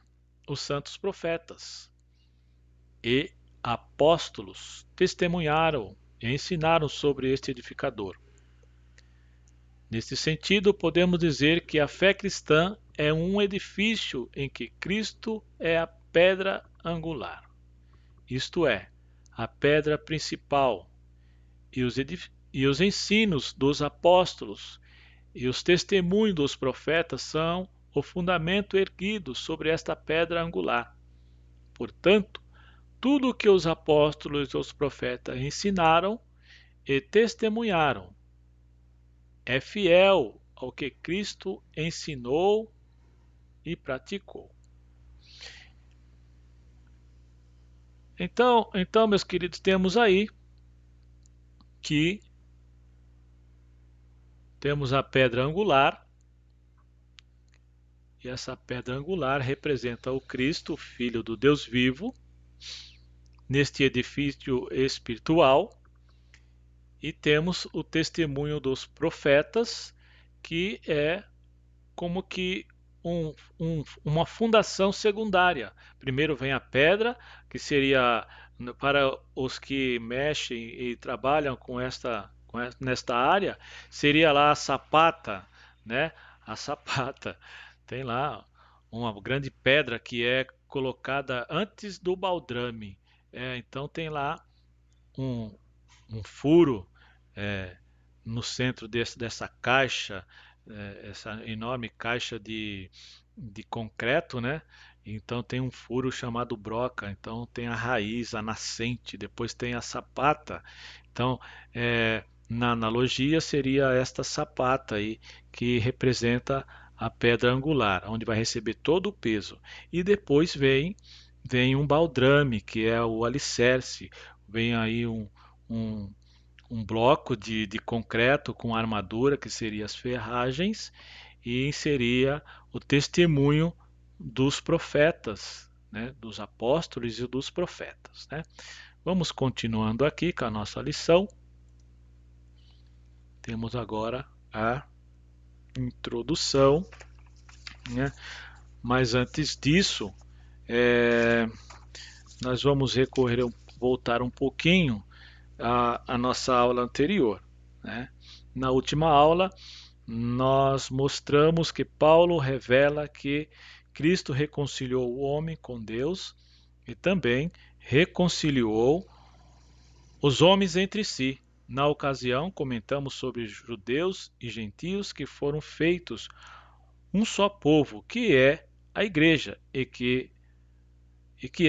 [SPEAKER 1] Os santos profetas e apóstolos testemunharam e ensinaram sobre este edificador. Neste sentido, podemos dizer que a fé cristã é um edifício em que Cristo é a pedra angular, isto é, a pedra principal, e os ensinos dos apóstolos e os testemunhos dos profetas são o fundamento erguido sobre esta pedra angular. Portanto, tudo o que os apóstolos e os profetas ensinaram e testemunharam é fiel ao que Cristo ensinou e praticou. Então, meus queridos, temos aí que temos a pedra angular, e essa pedra angular representa o Cristo, Filho do Deus vivo, neste edifício espiritual. E temos o testemunho dos profetas, que é como que uma fundação secundária. Primeiro vem a pedra, que seria para os que mexem e trabalham nesta área, seria lá a sapata, né? A sapata. Tem lá uma grande pedra que é colocada antes do baldrame. Então tem lá um, um furo no centro dessa caixa, essa enorme caixa de concreto, né? Então tem um furo chamado broca, então tem a raiz, a nascente, depois tem a sapata. Então, na analogia seria esta sapata aí, que representa a pedra angular, onde vai receber todo o peso. E depois vem um baldrame, que é o alicerce, vem aí um um bloco de concreto com armadura, que seria as ferragens, e inseria o testemunho dos profetas, né, dos apóstolos e dos profetas, né? Vamos continuando aqui com a nossa lição. Temos agora a introdução, né? Mas antes disso, nós vamos voltar um pouquinho à nossa aula anterior, né? Na última aula, nós mostramos que Paulo revela que Cristo reconciliou o homem com Deus e também reconciliou os homens entre si. Na ocasião, comentamos sobre judeus e gentios que foram feitos um só povo, que é a igreja, e que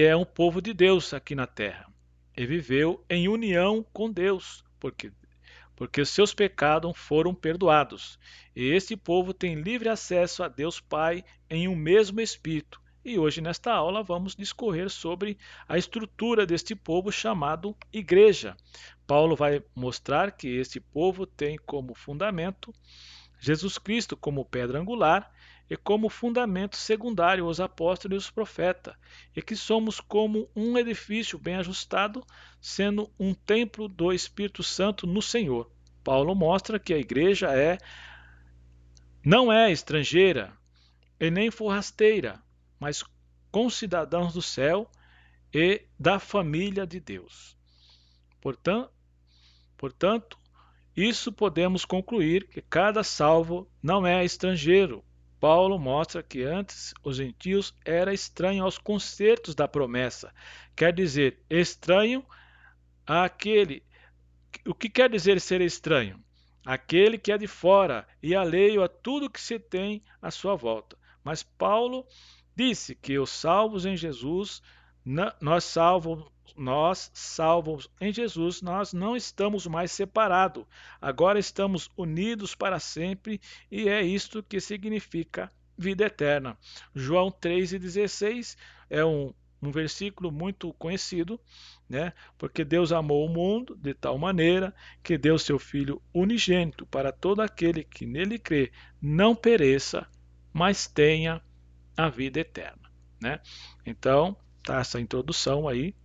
[SPEAKER 1] é um povo de Deus aqui na terra. E viveu em união com Deus, porque os seus pecados foram perdoados. E esse povo tem livre acesso a Deus Pai em um mesmo Espírito. E hoje, nesta aula, vamos discorrer sobre a estrutura deste povo chamado Igreja. Paulo vai mostrar que este povo tem como fundamento Jesus Cristo como pedra angular e como fundamento secundário os apóstolos e os profetas, e que somos como um edifício bem ajustado, sendo um templo do Espírito Santo no Senhor. Paulo mostra que a igreja não é estrangeira e nem forrasteira, mas concidadãos do céu e da família de Deus. Portanto, isso podemos concluir que cada salvo não é estrangeiro. Paulo mostra que antes os gentios eram estranhos aos concertos da promessa. Quer dizer, estranho àquele. O que quer dizer ser estranho? Aquele que é de fora e alheio a tudo que se tem à sua volta. Mas Paulo disse que os salvos em Jesus, nós salvos em Jesus, nós não estamos mais separados. Agora estamos unidos para sempre e é isto que significa vida eterna. João 3,16 é um versículo muito conhecido, né? Porque Deus amou o mundo de tal maneira que deu seu Filho unigênito para todo aquele que nele crê, não pereça, mas tenha a vida eterna, né? Então, tá essa introdução aí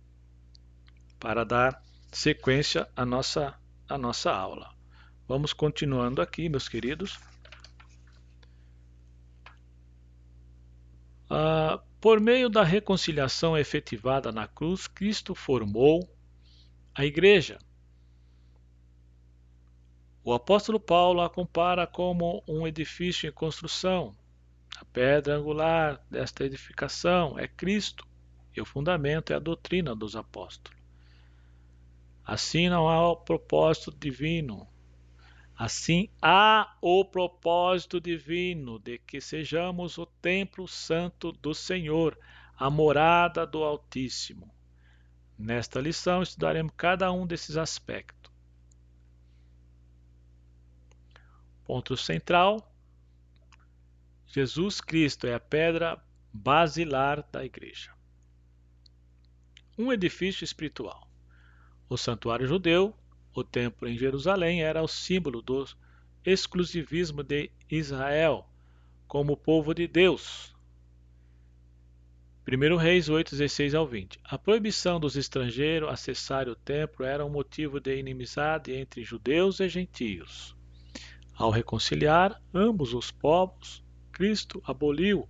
[SPEAKER 1] para dar sequência à nossa aula. Vamos continuando aqui, meus queridos. Por meio da reconciliação efetivada na cruz, Cristo formou a igreja. O apóstolo Paulo a compara como um edifício em construção. A pedra angular desta edificação é Cristo, e o fundamento é a doutrina dos apóstolos. Assim não há o propósito divino. Assim há o propósito divino de que sejamos o templo santo do Senhor, a morada do Altíssimo. Nesta lição estudaremos cada um desses aspectos. Ponto central: Jesus Cristo é a pedra basilar da igreja. Um edifício espiritual. O santuário judeu, o templo em Jerusalém, era o símbolo do exclusivismo de Israel como povo de Deus. 1 Reis 8:16 ao 20. A proibição dos estrangeiros acessarem o templo era um motivo de inimizade entre judeus e gentios. Ao reconciliar ambos os povos, Cristo aboliu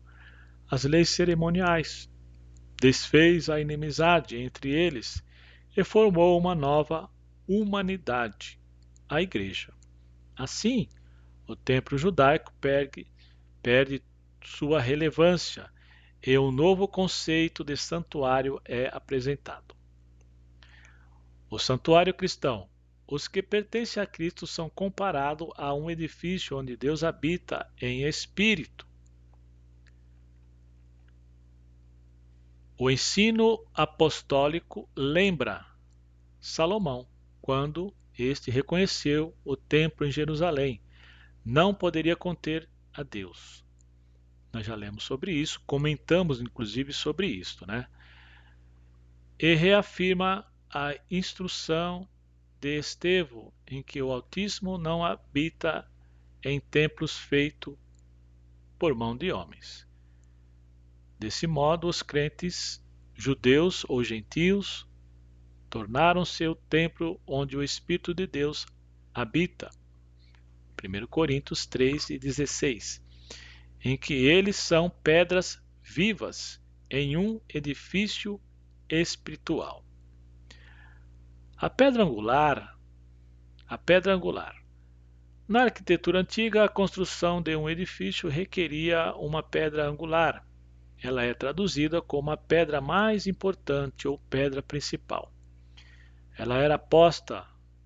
[SPEAKER 1] as leis cerimoniais, desfez a inimizade entre eles e formou uma nova humanidade, a Igreja. Assim, o templo judaico perde sua relevância e um novo conceito de santuário é apresentado. O santuário cristão. Os que pertencem a Cristo são comparados a um edifício onde Deus habita em espírito. O ensino apostólico lembra Salomão, quando este reconheceu o templo em Jerusalém. Não poderia conter a Deus. Nós já lemos sobre isso, comentamos inclusive sobre isso, né? E reafirma a instrução de Estevão, em que o Altíssimo não habita em templos feitos por mão de homens. Desse modo, os crentes, judeus ou gentios, tornaram-se o templo onde o Espírito de Deus habita. 1 Coríntios 3:16, em que eles são pedras vivas em um edifício espiritual. A pedra angular. Na arquitetura antiga, a construção de um edifício requeria uma pedra angular. Ela é traduzida como a pedra mais importante ou pedra principal. Ela era posta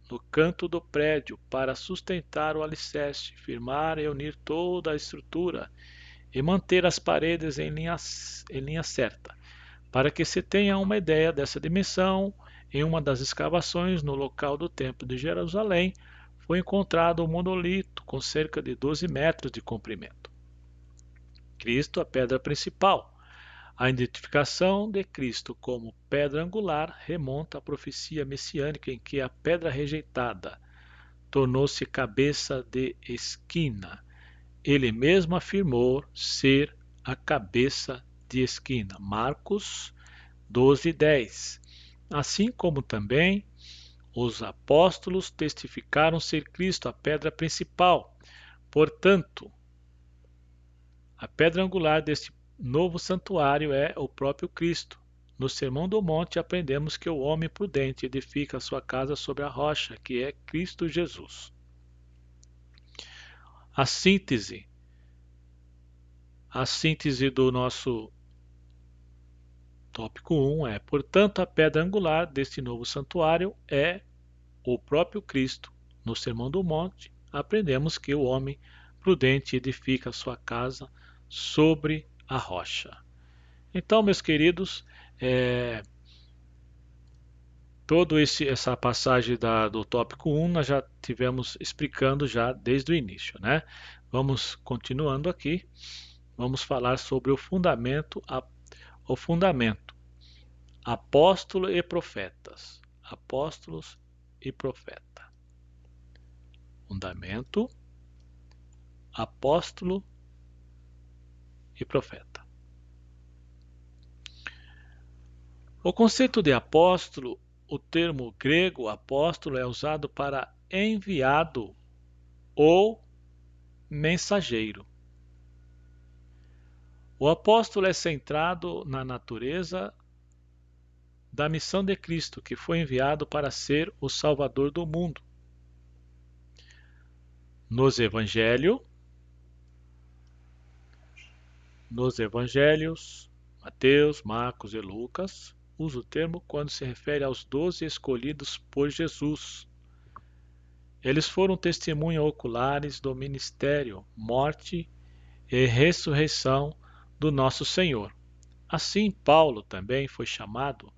[SPEAKER 1] no canto do prédio para sustentar o alicerce, firmar e unir toda a estrutura e manter as paredes em linha certa. Para que se tenha uma ideia dessa dimensão, em uma das escavações no local do Templo de Jerusalém, foi encontrado um monolito com cerca de 12 metros de comprimento. Cristo, a pedra principal. A identificação de Cristo como pedra angular remonta à profecia messiânica em que a pedra rejeitada tornou-se cabeça de esquina. Ele mesmo afirmou ser a cabeça de esquina. Marcos 12:10. Assim como também os apóstolos testificaram ser Cristo a pedra principal. Portanto, a pedra angular deste novo santuário é o próprio Cristo. No Sermão do Monte aprendemos que o homem prudente edifica a sua casa sobre a rocha, que é Cristo Jesus. A síntese do nosso tópico 1 é: portanto, a pedra angular deste novo santuário é o próprio Cristo. No Sermão do Monte aprendemos que o homem prudente edifica a sua casa sobre a rocha. Então, meus queridos, toda essa passagem do tópico 1 nós já tivemos explicando já desde o início, né? Vamos continuando aqui, vamos falar sobre o fundamento, apóstolo e profetas. Apóstolos e profeta. Fundamento, apóstolo e profeta. O conceito de apóstolo, o termo grego apóstolo é usado para enviado ou mensageiro. O apóstolo é centrado na natureza da missão de Cristo, que foi enviado para ser o Salvador do mundo. Nos evangelhos, Mateus, Marcos e Lucas, usa o termo quando se refere aos 12 escolhidos por Jesus. Eles foram testemunhas oculares do ministério, morte e ressurreição do nosso Senhor. Assim, Paulo também foi chamado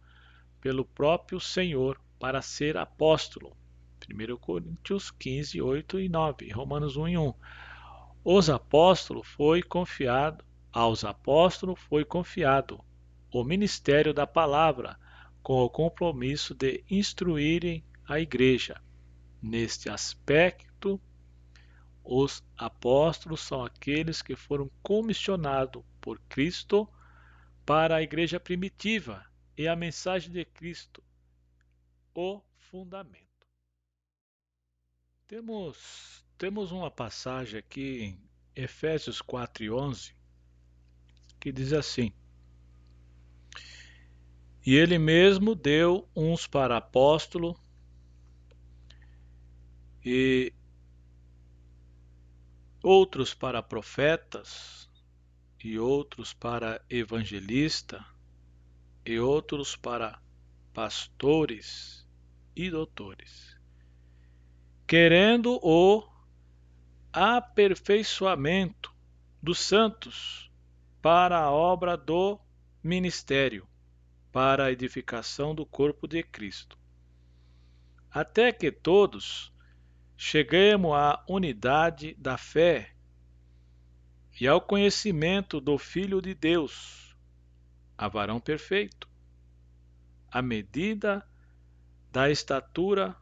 [SPEAKER 1] pelo próprio Senhor para ser apóstolo. 1 Coríntios 15, 8 e 9, Romanos 1 e 1. Aos apóstolos foi confiado o ministério da palavra, com o compromisso de instruírem a igreja. Neste aspecto, os apóstolos são aqueles que foram comissionados por Cristo para a igreja primitiva e a mensagem de Cristo, o fundamento. Temos uma passagem aqui em Efésios 4:11 que diz assim: E ele mesmo deu uns para apóstolo e outros para profetas e outros para evangelista e outros para pastores e doutores, querendo o aperfeiçoamento dos santos para a obra do ministério, para a edificação do corpo de Cristo, até que todos cheguemos à unidade da fé e ao conhecimento do Filho de Deus, a varão perfeito, à medida da estatura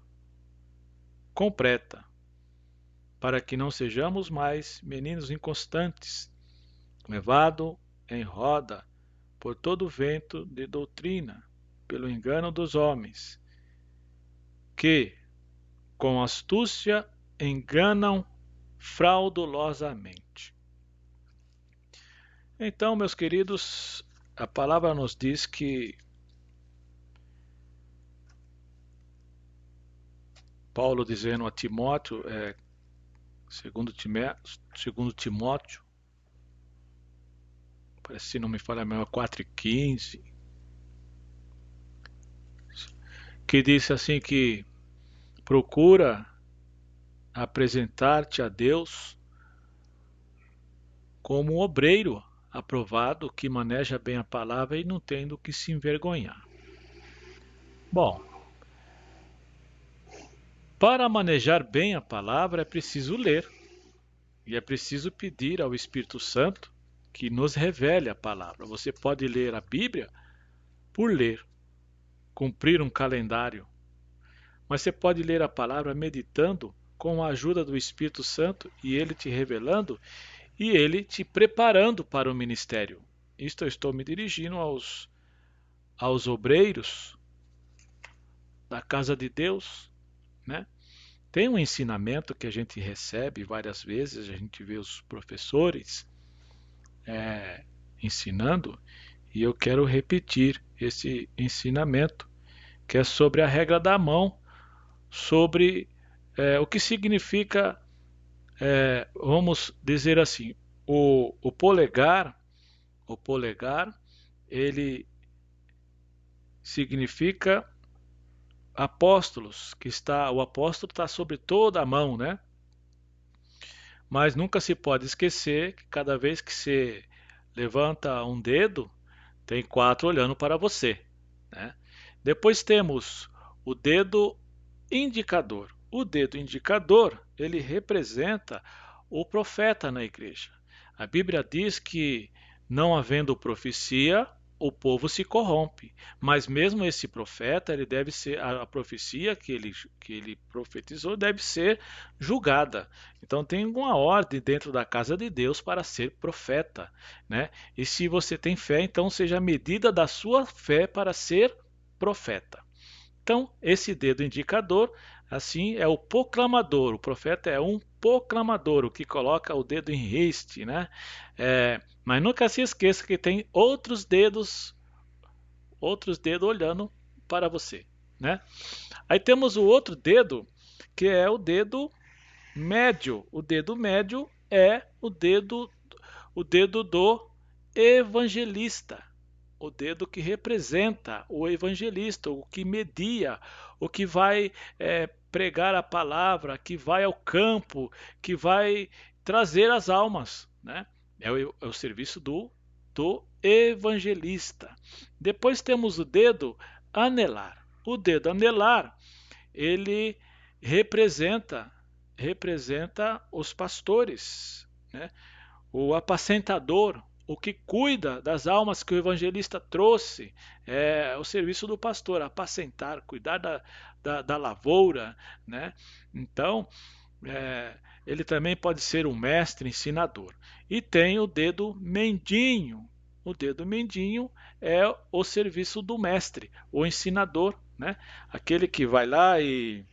[SPEAKER 1] completa, para que não sejamos mais meninos inconstantes, levado em roda por todo vento de doutrina, pelo engano dos homens, que, com astúcia, enganam fraudulosamente. Então, meus queridos, a palavra nos diz que Paulo dizendo a Timóteo, segundo Timóteo, parece que não me falha a memória, 4:15, que disse assim que procura apresentar-te a Deus como um obreiro aprovado que maneja bem a palavra e não tem do que se envergonhar. Bom, para manejar bem a palavra é preciso ler e é preciso pedir ao Espírito Santo que nos revele a palavra. Você pode ler a Bíblia por ler, cumprir um calendário, mas você pode ler a palavra meditando com a ajuda do Espírito Santo e ele te revelando e ele te preparando para o ministério. Isto eu estou me dirigindo aos obreiros da casa de Deus, né? Tem um ensinamento que a gente recebe várias vezes, a gente vê os professores ensinando, e eu quero repetir esse ensinamento, que é sobre a regra da mão, sobre o que significa, vamos dizer assim, o polegar, ele significa apóstolos, o apóstolo está sobre toda a mão, né? Mas nunca se pode esquecer que cada vez que você levanta um dedo, tem 4 olhando para você, né? Depois temos o dedo indicador. O dedo indicador, ele representa o profeta na igreja. A Bíblia diz que, não havendo profecia, o povo se corrompe. Mas mesmo esse profeta, ele deve ser, a profecia que ele profetizou deve ser julgada. Então tem uma ordem dentro da casa de Deus para ser profeta, né? E se você tem fé, então seja a medida da sua fé para ser profeta. Então, esse dedo indicador, assim, é o proclamador. O profeta é um proclamador, o que coloca o dedo em riste, né? Mas nunca se esqueça que tem outros dedos olhando para você, né? Aí temos o outro dedo, que é o dedo médio. O dedo médio é o dedo do evangelista, o dedo que representa o evangelista, o que media, o que vai pregar a palavra, que vai ao campo, que vai trazer as almas, né? É o serviço do evangelista. Depois temos o dedo anelar. O dedo anelar, ele representa os pastores, né? O apacentador, o que cuida das almas que o evangelista trouxe, é o serviço do pastor, apacentar, cuidar da lavoura, né? Então, ele também pode ser um mestre ensinador. E tem o dedo mendinho. O dedo mendinho é o serviço do mestre, o ensinador, né? Aquele que vai lá e,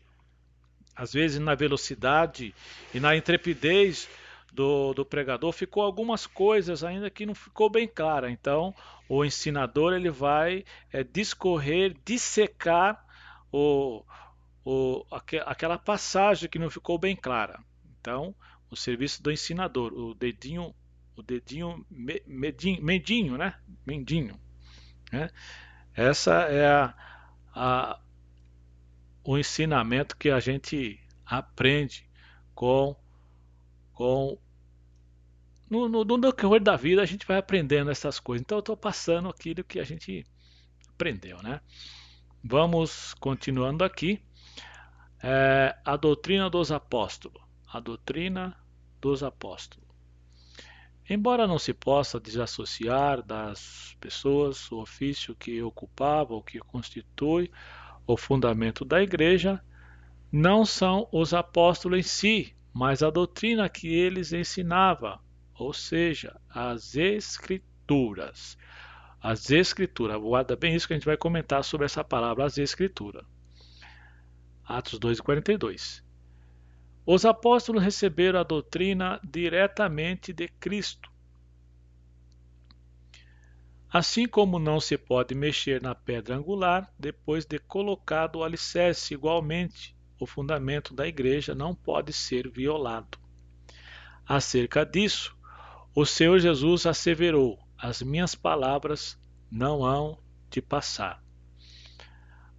[SPEAKER 1] às vezes, na velocidade e na intrepidez do pregador, ficou algumas coisas ainda que não ficou bem clara. Então, o ensinador ele vai discorrer, dissecar aquela passagem que não ficou bem clara. Então, o serviço do ensinador, mendinho, né? Mendinho, né? Essa é o ensinamento que a gente aprende com no decorrer da vida a gente vai aprendendo essas coisas. Então eu estou passando aquilo que a gente aprendeu, né? Vamos continuando aqui. A doutrina dos apóstolos. A doutrina dos apóstolos. Embora não se possa desassociar das pessoas o ofício que ocupava ou que constitui o fundamento da igreja, não são os apóstolos em si, mas a doutrina que eles ensinavam, ou seja, as Escrituras. As Escrituras, guarda bem isso que a gente vai comentar sobre essa palavra, as Escrituras. Atos 2:42. Os apóstolos receberam a doutrina diretamente de Cristo. Assim como não se pode mexer na pedra angular depois de colocado o alicerce, igualmente, o fundamento da igreja não pode ser violado. Acerca disso, o Senhor Jesus asseverou: as minhas palavras não hão de passar.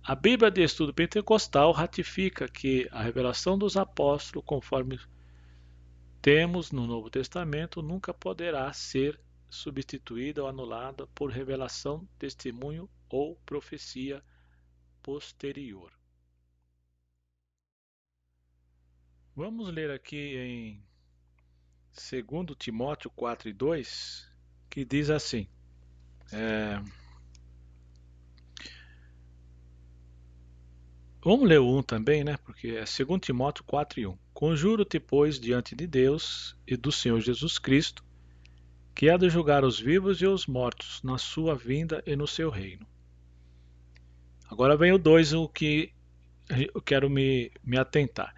[SPEAKER 1] A Bíblia de Estudo Pentecostal ratifica que a revelação dos apóstolos, conforme temos no Novo Testamento, nunca poderá ser substituída ou anulada por revelação, testemunho ou profecia posterior. Vamos ler aqui em 2 Timóteo 4:2, que diz assim: vamos ler o 1 também, né? Porque é 2 Timóteo 4:1. Conjuro-te, pois, diante de Deus e do Senhor Jesus Cristo, que há de julgar os vivos e os mortos na sua vinda e no seu reino. Agora vem o 2, o que eu quero me atentar.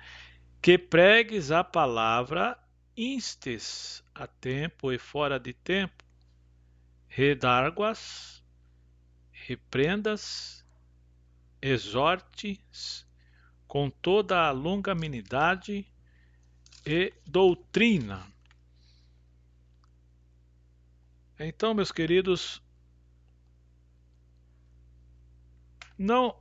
[SPEAKER 1] Que pregues a palavra, instes a tempo e fora de tempo, redarguas, repreendas, exortes com toda a longanimidade e doutrina. Então, meus queridos, não,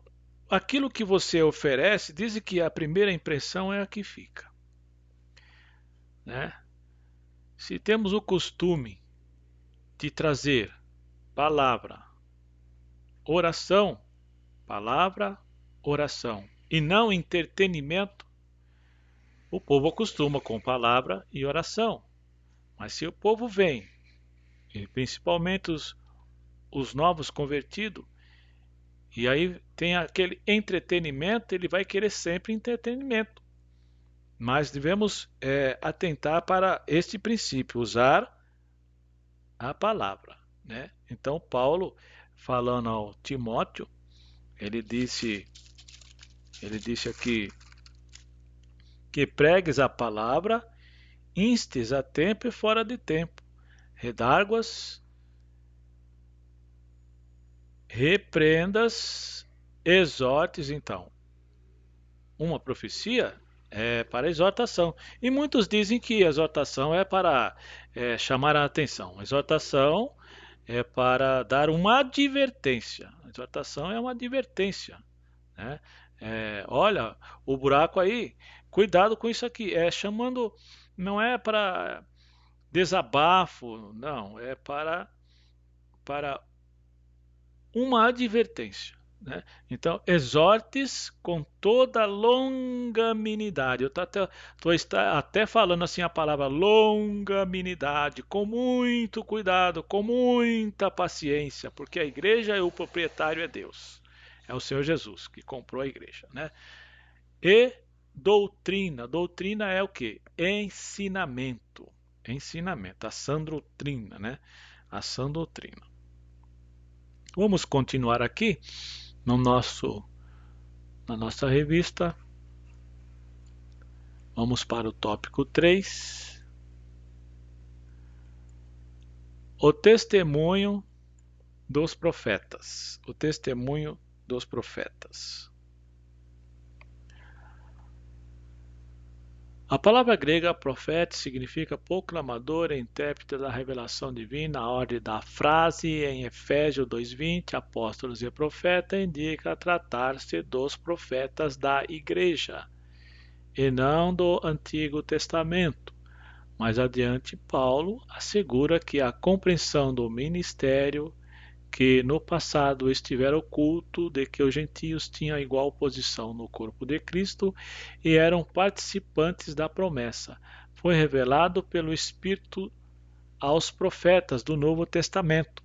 [SPEAKER 1] aquilo que você oferece, dizem que a primeira impressão é a que fica, né? Se temos o costume de trazer palavra, oração, palavra, oração, e não entretenimento, o povo acostuma com palavra e oração. Mas se o povo vem, e principalmente os novos convertidos, e aí tem aquele entretenimento, ele vai querer sempre entretenimento. Mas devemos atentar para este princípio, usar a palavra, né? Então Paulo, falando ao Timóteo, ele disse aqui que pregues a palavra, instes a tempo e fora de tempo, redarguas, repreendas, exortes. Então, uma profecia é para exortação. E muitos dizem que a exortação é para chamar a atenção. A exortação é para dar uma advertência. A exortação é uma advertência, né? Olha, o buraco aí, cuidado com isso aqui. Chamando, não é para desabafo, não, é para uma advertência, né? Então, exortes com toda longanimidade. Eu estou até falando assim a palavra longanimidade, com muito cuidado, com muita paciência, porque a igreja e o proprietário é Deus. É o Senhor Jesus que comprou a igreja, né? E doutrina. Doutrina é o que? Ensinamento. Ensinamento. A sã doutrina, né? A sã doutrina. Vamos continuar aqui no na nossa revista. Vamos para o tópico 3. O testemunho dos profetas. O testemunho dos profetas. A palavra grega profeta significa proclamador e intérprete da revelação divina. A ordem da frase em Efésios 2:20, apóstolos e profeta, indica tratar-se dos profetas da igreja e não do Antigo Testamento. Mais adiante, Paulo assegura que a compreensão do ministério que no passado estivera oculto, de que os gentios tinham igual posição no corpo de Cristo e eram participantes da promessa, foi revelado pelo Espírito aos profetas do Novo Testamento.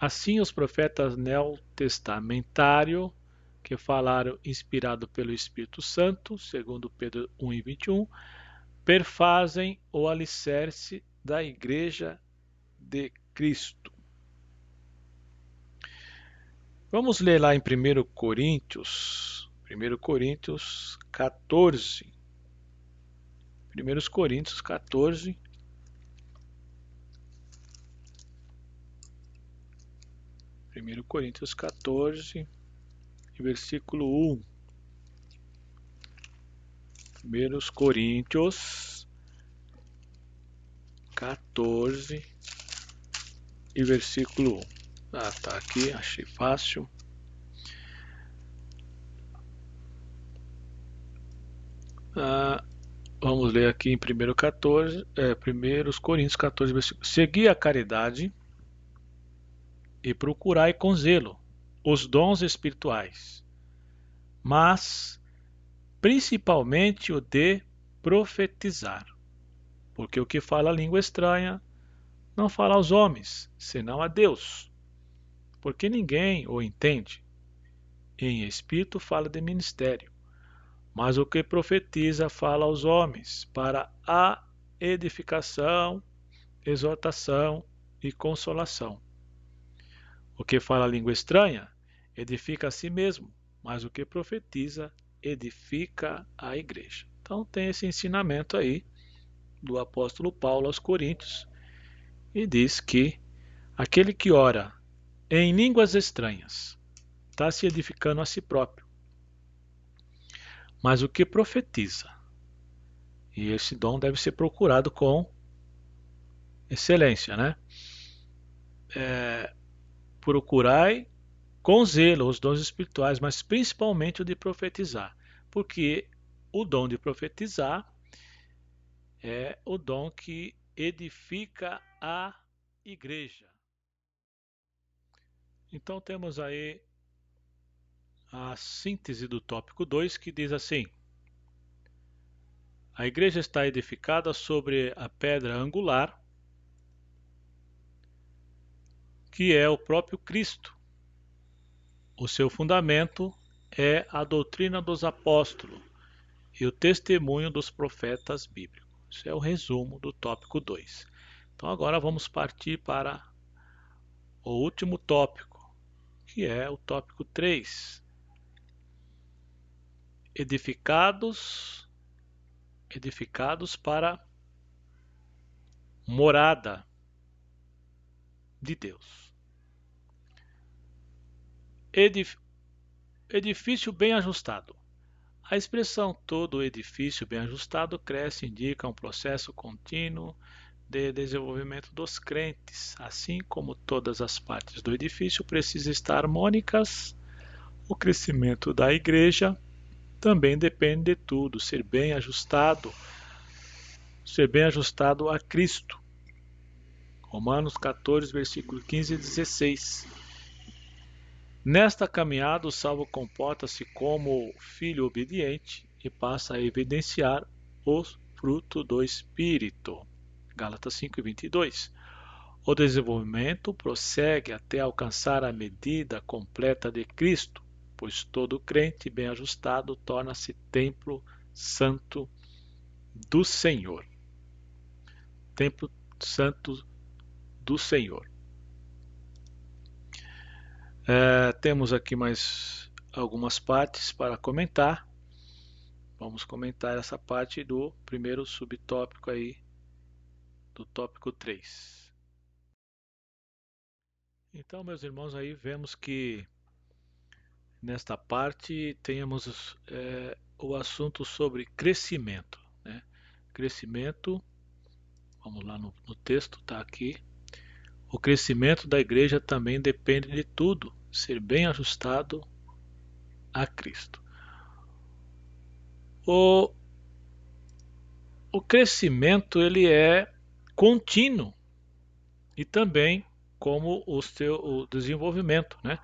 [SPEAKER 1] Assim, os profetas neotestamentários que falaram inspirado pelo Espírito Santo, segundo Pedro 1:21, perfazem o alicerce da Igreja de Cristo. Vamos ler lá em 1 Coríntios 14. 1 Coríntios 14. 1 Coríntios 14, versículo 1. 1 Coríntios 14 e versículo 1. Ah, tá aqui, achei fácil. Vamos ler aqui em 1 Coríntios 14, versículo. Segui a caridade e procurai com zelo os dons espirituais, mas principalmente o de profetizar, porque o que fala a língua estranha não fala aos homens, senão a Deus, porque ninguém o entende. Em espírito fala de ministério, mas o que profetiza fala aos homens, para a edificação, exortação e consolação. O que fala a língua estranha edifica a si mesmo, mas o que profetiza edifica a igreja. Então tem esse ensinamento aí do apóstolo Paulo aos Coríntios, e diz que aquele que ora em línguas estranhas está se edificando a si próprio, mas o que profetiza, e esse dom deve ser procurado com excelência, né? Procurai com zelo os dons espirituais, mas principalmente o de profetizar, porque o dom de profetizar é o dom que edifica a igreja. Então temos aí a síntese do tópico 2, que diz assim: a igreja está edificada sobre a pedra angular, que é o próprio Cristo. O seu fundamento é a doutrina dos apóstolos e o testemunho dos profetas bíblicos. Isso é o resumo do tópico 2. Então agora vamos partir para o último tópico, que é o tópico 3. Edificados para morada de Deus. Edifício bem ajustado. A expressão todo edifício bem ajustado cresce indica um processo contínuo de desenvolvimento dos crentes, assim como todas as partes do edifício precisam estar harmônicas. O crescimento da igreja também depende de tudo ser bem ajustado a Cristo. Romanos 14, versículo 15 e 16. Nesta caminhada, o salvo comporta-se como filho obediente e passa a evidenciar o fruto do Espírito. Gálatas 5, 22. O desenvolvimento prossegue até alcançar a medida completa de Cristo, pois todo crente bem ajustado torna-se templo santo do Senhor. Templo santo do Senhor. Temos aqui mais algumas partes para comentar. Vamos comentar essa parte do primeiro subtópico aí, do tópico 3. Então, meus irmãos, aí vemos que nesta parte temos o assunto sobre crescimento, né? Crescimento, vamos lá no texto, está aqui. O crescimento da igreja também depende de tudo ser bem ajustado a Cristo. O crescimento ele é contínuo e também como o desenvolvimento, né?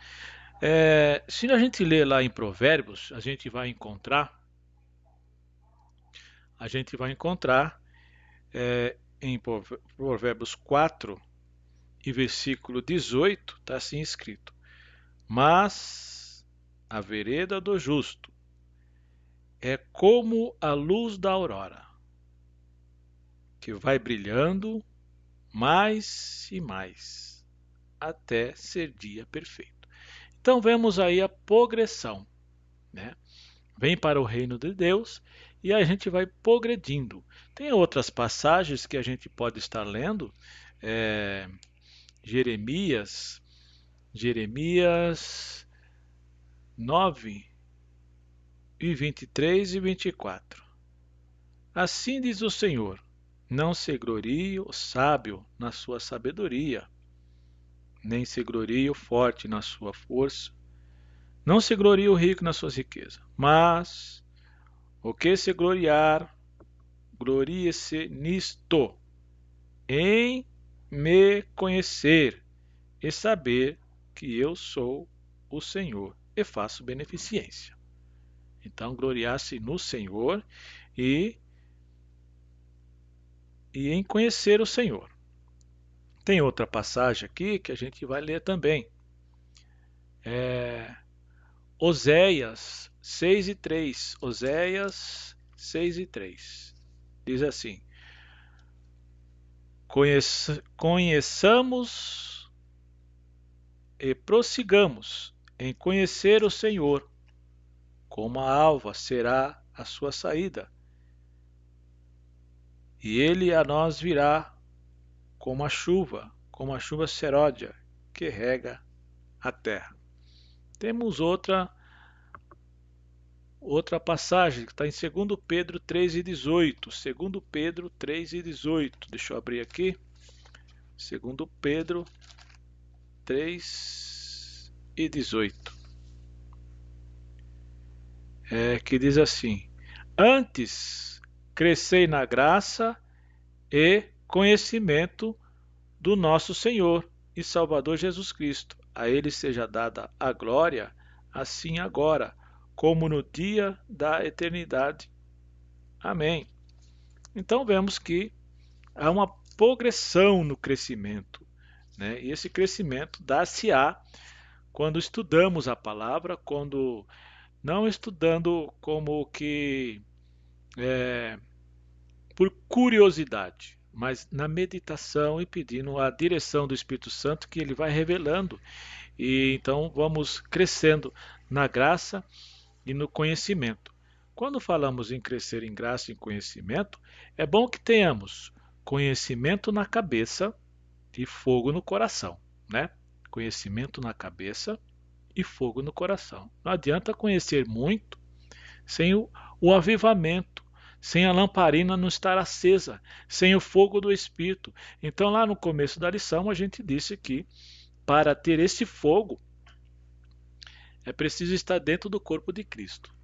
[SPEAKER 1] Se a gente ler lá em Provérbios, a gente vai encontrar em Provérbios 4 e versículo 18, está assim escrito: mas a vereda do justo é como a luz da aurora, que vai brilhando mais e mais, até ser dia perfeito. Então vemos aí a progressão, né? Vem para o reino de Deus e a gente vai progredindo. Tem outras passagens que a gente pode estar lendo, Jeremias, Jeremias 9 e 23 e 24. Assim diz o Senhor: não se glorie o sábio na sua sabedoria, nem se glorie o forte na sua força, não se glorie o rico nas suas riquezas, mas o que se gloriar, glorie-se nisto, em me conhecer e saber que eu sou o Senhor e faço beneficência. Então, gloriar-se no Senhor e em conhecer o Senhor. Tem outra passagem aqui que a gente vai ler também. Oséias 6 e 3. Oséias 6 e 3. Diz assim: conheçamos e prossigamos em conhecer o Senhor, como a alva será a sua saída, e ele a nós virá como a chuva seródia que rega a terra. Temos outra passagem que está em 2 Pedro 3 e 18. 2 Pedro 3 e 18. Deixa eu abrir aqui. 2 Pedro 3 e 18. Que diz assim: antes crescei na graça e conhecimento do nosso Senhor e Salvador Jesus Cristo. A ele seja dada a glória, assim agora, como no dia da eternidade. Amém. Então vemos que há uma progressão no crescimento, né? E esse crescimento dá-se-á quando estudamos a palavra, quando não estudando como que por curiosidade, mas na meditação e pedindo a direção do Espírito Santo que ele vai revelando. E então vamos crescendo na graça e no conhecimento. Quando falamos em crescer em graça e em conhecimento, é bom que tenhamos conhecimento na cabeça e fogo no coração, né? Conhecimento na cabeça e fogo no coração. Não adianta conhecer muito sem o avivamento, sem a lamparina não estar acesa, sem o fogo do Espírito. Então, lá no começo da lição, a gente disse que para ter esse fogo é preciso estar dentro do corpo de Cristo.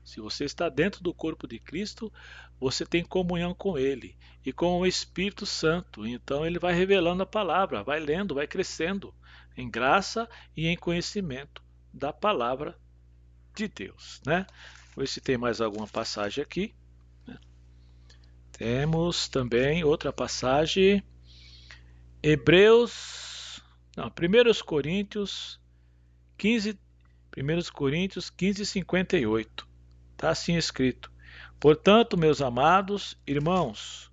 [SPEAKER 1] Se você está dentro do corpo de Cristo, você tem comunhão com Ele e com o Espírito Santo. Então ele vai revelando a palavra, vai lendo, vai crescendo em graça e em conhecimento da palavra de Deus, né? Vou ver se tem mais alguma passagem aqui. Temos também outra passagem, não, 1 Coríntios 15, 1 Coríntios 15, 58. Está assim escrito: portanto, meus amados irmãos,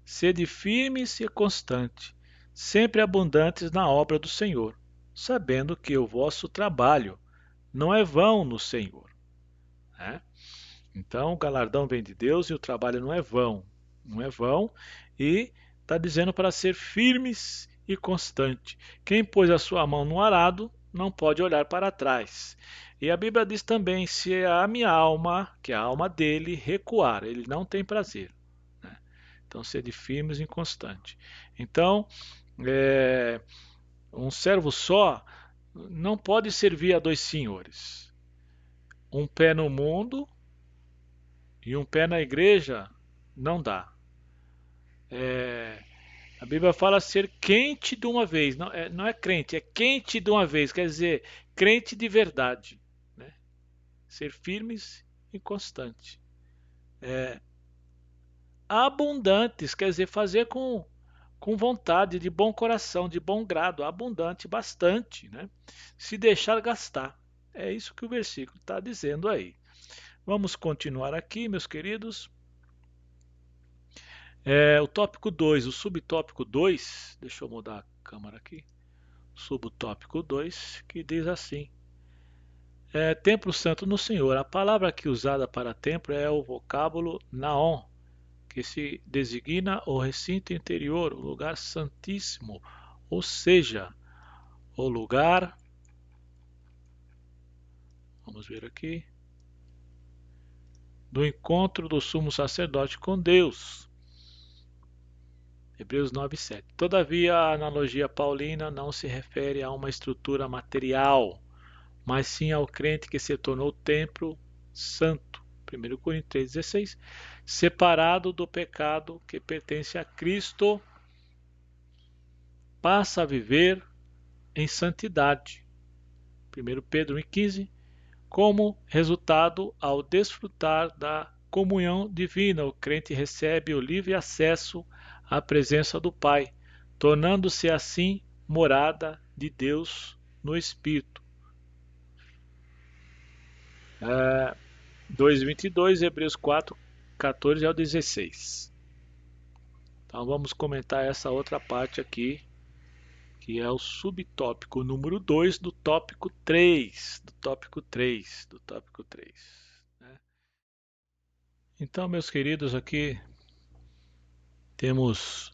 [SPEAKER 1] sede firmes e constantes, sempre abundantes na obra do Senhor, sabendo que o vosso trabalho não é vão no Senhor. Né? Então, o galardão vem de Deus e o trabalho não é vão. Não é vão. E está dizendo para ser firmes e constante. Quem pôs a sua mão no arado não pode olhar para trás. E a Bíblia diz também: se a minha alma, que é a alma dele, recuar, ele não tem prazer. Né? Então, sede firmes e constante. Então, um servo só não pode servir a dois senhores. Um pé no mundo e um pé na igreja não dá. A Bíblia fala ser quente de uma vez. Não é crente, é quente de uma vez. Quer dizer, crente de verdade. Né? Ser firmes e constante. Abundantes, quer dizer, fazer com vontade, de bom coração, de bom grado. Abundante, bastante. Né? Se deixar gastar. É isso que o versículo está dizendo aí. Vamos continuar aqui, meus queridos. O tópico 2, o subtópico 2, deixa eu mudar a câmera aqui. Subtópico 2, que diz assim: Templo Santo no Senhor. A palavra aqui usada para templo é o vocábulo naon, que se designa o recinto interior, o lugar santíssimo, ou seja, o lugar, vamos ver aqui, do encontro do sumo sacerdote com Deus. Hebreus 9:7. Todavia, a analogia paulina não se refere a uma estrutura material, mas sim ao crente que se tornou templo santo. 1 Coríntios 3,16. Separado do pecado que pertence a Cristo, passa a viver em santidade. 1 Pedro 1,15. Como resultado, ao desfrutar da comunhão divina, o crente recebe o livre acesso à presença do Pai, tornando-se assim morada de Deus no Espírito. 2:22, Hebreus 4:14 ao 16. Então vamos comentar essa outra parte aqui, que é o subtópico número 2 do tópico 3. Né? Então, meus queridos, aqui temos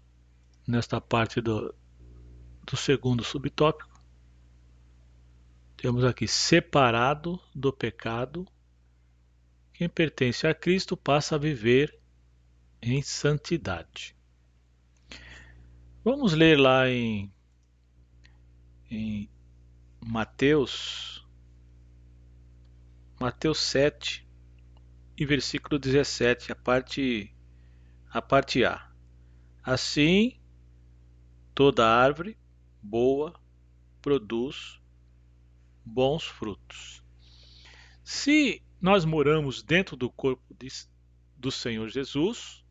[SPEAKER 1] nesta parte do segundo subtópico, temos aqui separado do pecado, quem pertence a Cristo passa a viver em santidade. Vamos ler lá em Mateus 7 e versículo 17, a parte A. Assim, toda árvore boa produz bons frutos. Se nós moramos dentro do corpo do Senhor Jesus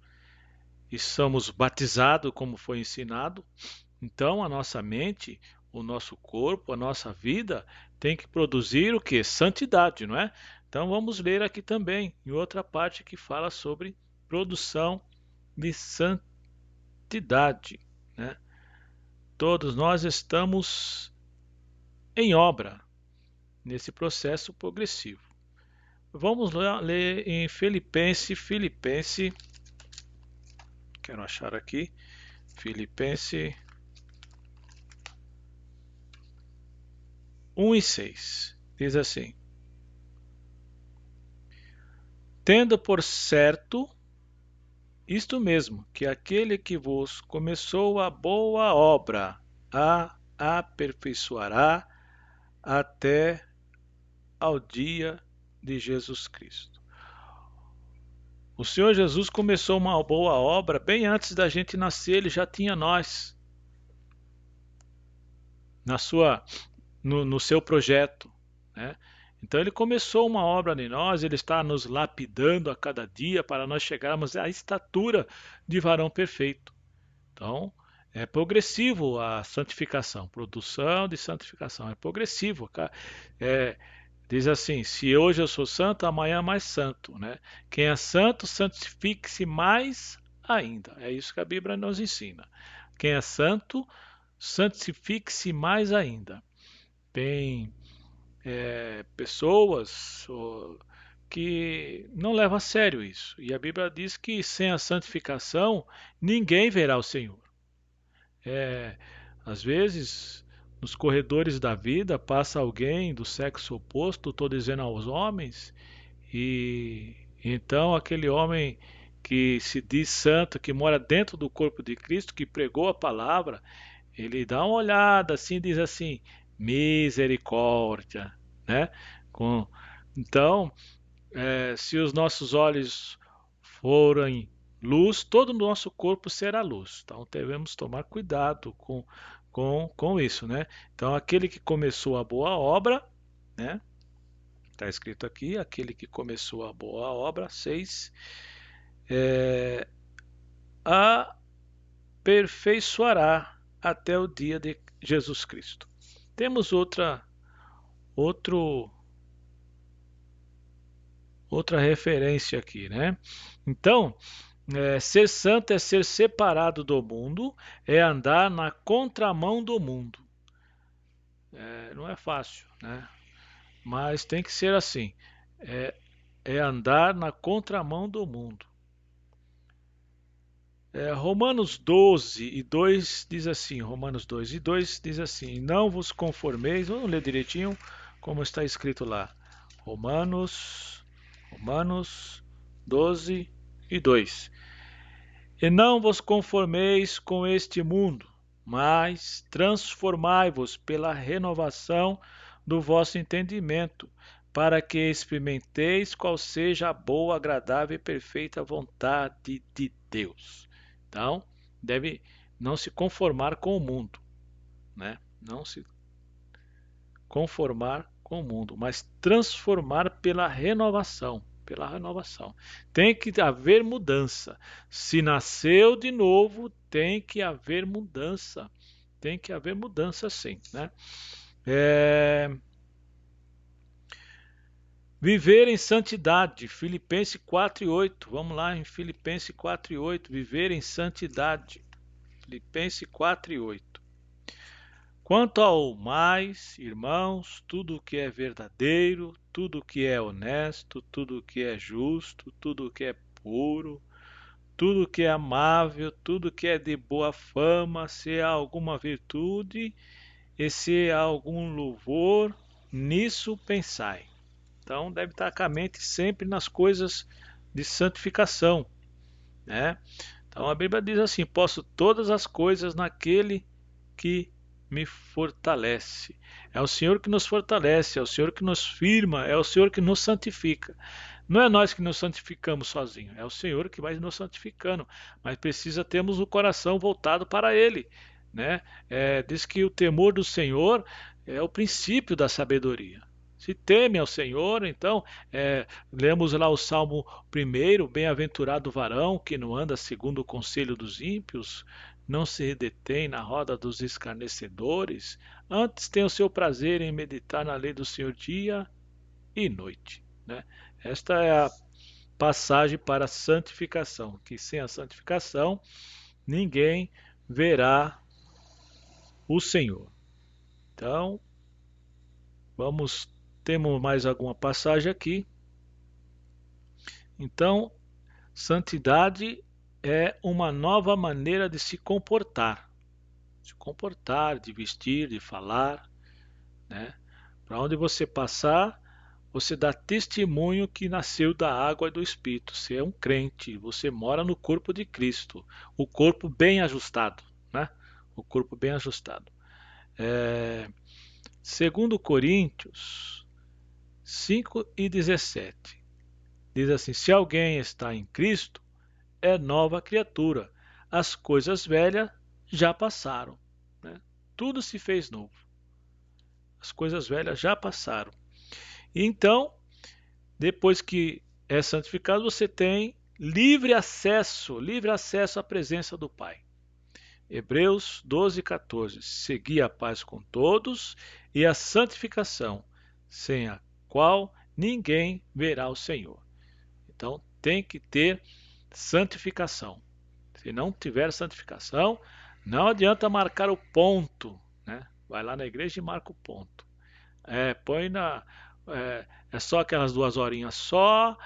[SPEAKER 1] e somos batizados como foi ensinado, então a nossa mente, o nosso corpo, a nossa vida tem que produzir o que? Santidade, não é? Então vamos ler aqui também, em outra parte que fala sobre produção de santidade, né? Todos nós estamos em obra nesse processo progressivo. Vamos lá ler em Filipenses, quero achar aqui, Filipenses 1:6. Diz assim: Tendo por certo isto mesmo, que aquele que vos começou a boa obra a aperfeiçoará até ao dia de Jesus Cristo. O Senhor Jesus começou uma boa obra bem antes da gente nascer, ele já tinha nós no seu projeto, né? Então ele começou uma obra em nós, ele está nos lapidando a cada dia para nós chegarmos à estatura de varão perfeito. Então, é progressivo a santificação, produção de santificação, é progressivo. Diz assim, se hoje eu sou santo, amanhã mais santo, né? Quem é santo, santifique-se mais ainda. É isso que a Bíblia nos ensina. Quem é santo, santifique-se mais ainda. Tem pessoas que não levam a sério isso. E a Bíblia diz que sem a santificação ninguém verá o Senhor. Às vezes, nos corredores da vida, passa alguém do sexo oposto, estou dizendo aos homens, e então aquele homem que se diz santo, que mora dentro do corpo de Cristo, que pregou a palavra, ele dá uma olhada assim e diz assim, misericórdia, né? Então, se os nossos olhos forem luz, todo o nosso corpo será luz. Então devemos tomar cuidado com isso, né? Então aquele que começou a boa obra, né? Está escrito aqui, aquele que começou a boa obra, 6, aperfeiçoará até o dia de Jesus Cristo. Temos outro outra referência aqui, né? Então, ser santo é ser separado do mundo, é andar na contramão do mundo. Não é fácil, né? Mas tem que ser assim. É, é andar na contramão do mundo. Romanos 12 e 2 diz assim, Romanos 2 e 2 diz assim, não vos conformeis, vamos ler direitinho como está escrito lá. Romanos 12 e 2. E não vos conformeis com este mundo, mas transformai-vos pela renovação do vosso entendimento, para que experimenteis qual seja a boa, agradável e perfeita vontade de Deus. Então, deve não se conformar com o mundo, né? Não se conformar com o mundo, mas transformar pela renovação. Pela renovação. Tem que haver mudança. Se nasceu de novo, tem que haver mudança. Tem que haver mudança, sim, né? Viver em santidade, Filipenses 4:8. Vamos lá em Filipenses 4:8. Viver em santidade, Filipenses 4:8. Quanto ao mais, irmãos, tudo o que é verdadeiro, tudo o que é honesto, tudo o que é justo, tudo o que é puro, tudo o que é amável, tudo o que é de boa fama, se há alguma virtude e se há algum louvor, nisso pensai. Então deve estar com a mente sempre nas coisas de santificação, né? Então a Bíblia diz assim: posso todas as coisas naquele que me fortalece. É o Senhor que nos fortalece, é o Senhor que nos firma, é o Senhor que nos santifica. Não é nós que nos santificamos sozinhos, é o Senhor que vai nos santificando, mas precisa termos o coração voltado para Ele, né? Diz que o temor do Senhor é o princípio da sabedoria. Se teme ao Senhor, então, lemos lá o Salmo 1, bem-aventurado o varão que não anda segundo o conselho dos ímpios, não se detém na roda dos escarnecedores, antes tem o seu prazer em meditar na lei do Senhor dia e noite, né? Esta é a passagem para a santificação, que sem a santificação ninguém verá o Senhor. Então, temos mais alguma passagem aqui. Então, santidade é uma nova maneira de se comportar, de vestir, de falar, né? Para onde você passar, você dá testemunho que nasceu da água e do Espírito. Você é um crente, você mora no corpo de Cristo, o corpo bem ajustado, né? O corpo bem ajustado. Segundo Coríntios 5:17, diz assim: se alguém está em Cristo, é nova criatura. As coisas velhas já passaram, né? Tudo se fez novo. As coisas velhas já passaram. Então, depois que é santificado, você tem livre acesso à presença do Pai. Hebreus 12:14. Segui a paz com todos e a santificação, sem a qual ninguém verá o Senhor. Então, tem que ter santificação. Se não tiver santificação, não adianta marcar o ponto, né? Vai lá na igreja e marca o ponto. Põe na. É só aquelas 2 horinhas só,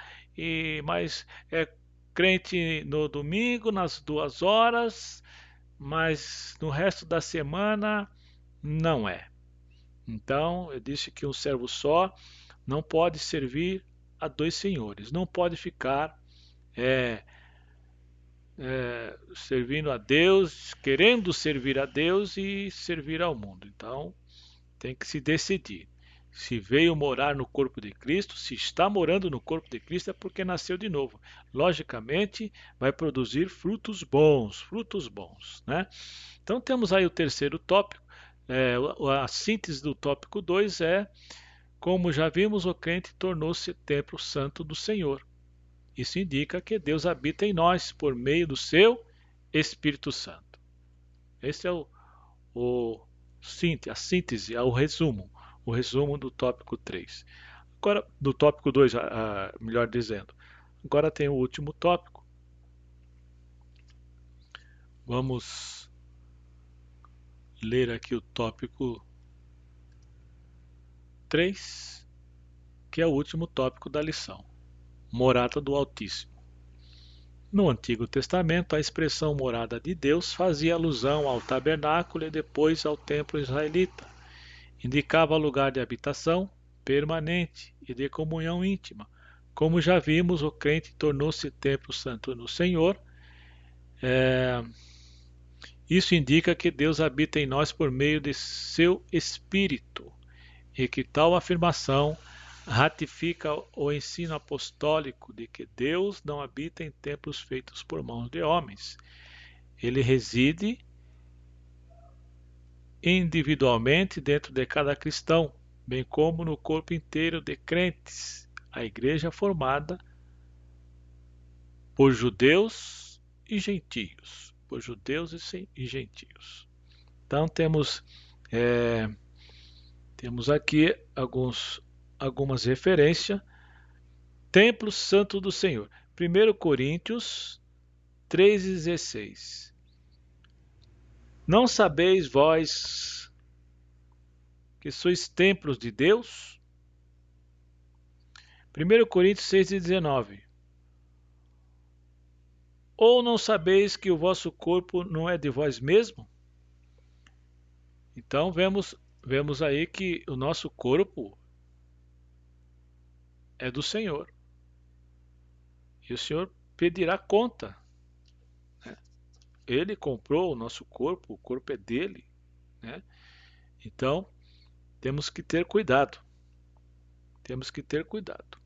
[SPEAKER 1] mas é crente no domingo, nas 2 horas, mas no resto da semana não é. Então, eu disse que um servo só não pode servir a dois senhores, não pode ficar é, servindo a Deus, querendo servir a Deus e servir ao mundo. Então, tem que se decidir. Se veio morar no corpo de Cristo, se está morando no corpo de Cristo, é porque nasceu de novo. Logicamente, vai produzir frutos bons, né? Então, temos aí o terceiro tópico. A síntese do tópico 2 é: como já vimos, o crente tornou-se templo santo do Senhor. Isso indica que Deus habita em nós por meio do seu Espírito Santo. Esse é a síntese, o resumo do tópico 3. Agora, do tópico 2, melhor dizendo. Agora tem o último tópico. Vamos ler aqui o tópico 3, que é o último tópico da lição. Morada do Altíssimo. No Antigo Testamento, a expressão morada de Deus fazia alusão ao tabernáculo e depois ao templo israelita. Indicava lugar de habitação permanente e de comunhão íntima. Como já vimos, o crente tornou-se templo santo no Senhor. Isso indica que Deus habita em nós por meio de seu Espírito, e que tal afirmação ratifica o ensino apostólico de que Deus não habita em templos feitos por mãos de homens. Ele reside individualmente dentro de cada cristão, bem como no corpo inteiro de crentes, a igreja formada por judeus e gentios. Por judeus e gentios. Então temos aqui algumas referências. Templo Santo do Senhor. 1 Coríntios 3,16. Não sabeis vós que sois templos de Deus? 1 Coríntios 6,19. Ou não sabeis que o vosso corpo não é de vós mesmo? Então vemos aí que o nosso corpo é do Senhor. E o Senhor pedirá conta. Ele comprou o nosso corpo, o corpo é dele. Então, temos que ter cuidado. Temos que ter cuidado.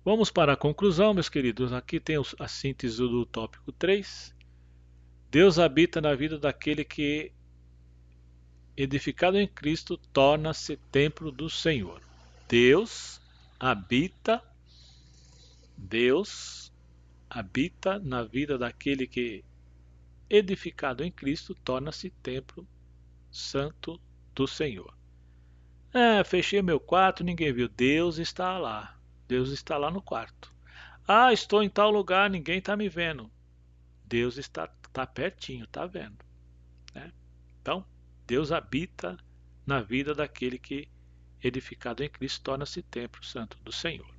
[SPEAKER 1] Vamos para a conclusão, meus queridos. Aqui tem a síntese do tópico 3. Deus habita na vida daquele que, edificado em Cristo, torna-se templo do Senhor. Deus habita na vida daquele que, edificado em Cristo, torna-se templo santo do Senhor. Fechei meu quarto, ninguém viu. Deus está lá. Deus está lá no quarto. Estou em tal lugar, ninguém está me vendo. Deus está pertinho, está vendo. Então, Deus habita na vida daquele que, edificado em Cristo, torna-se templo santo do Senhor.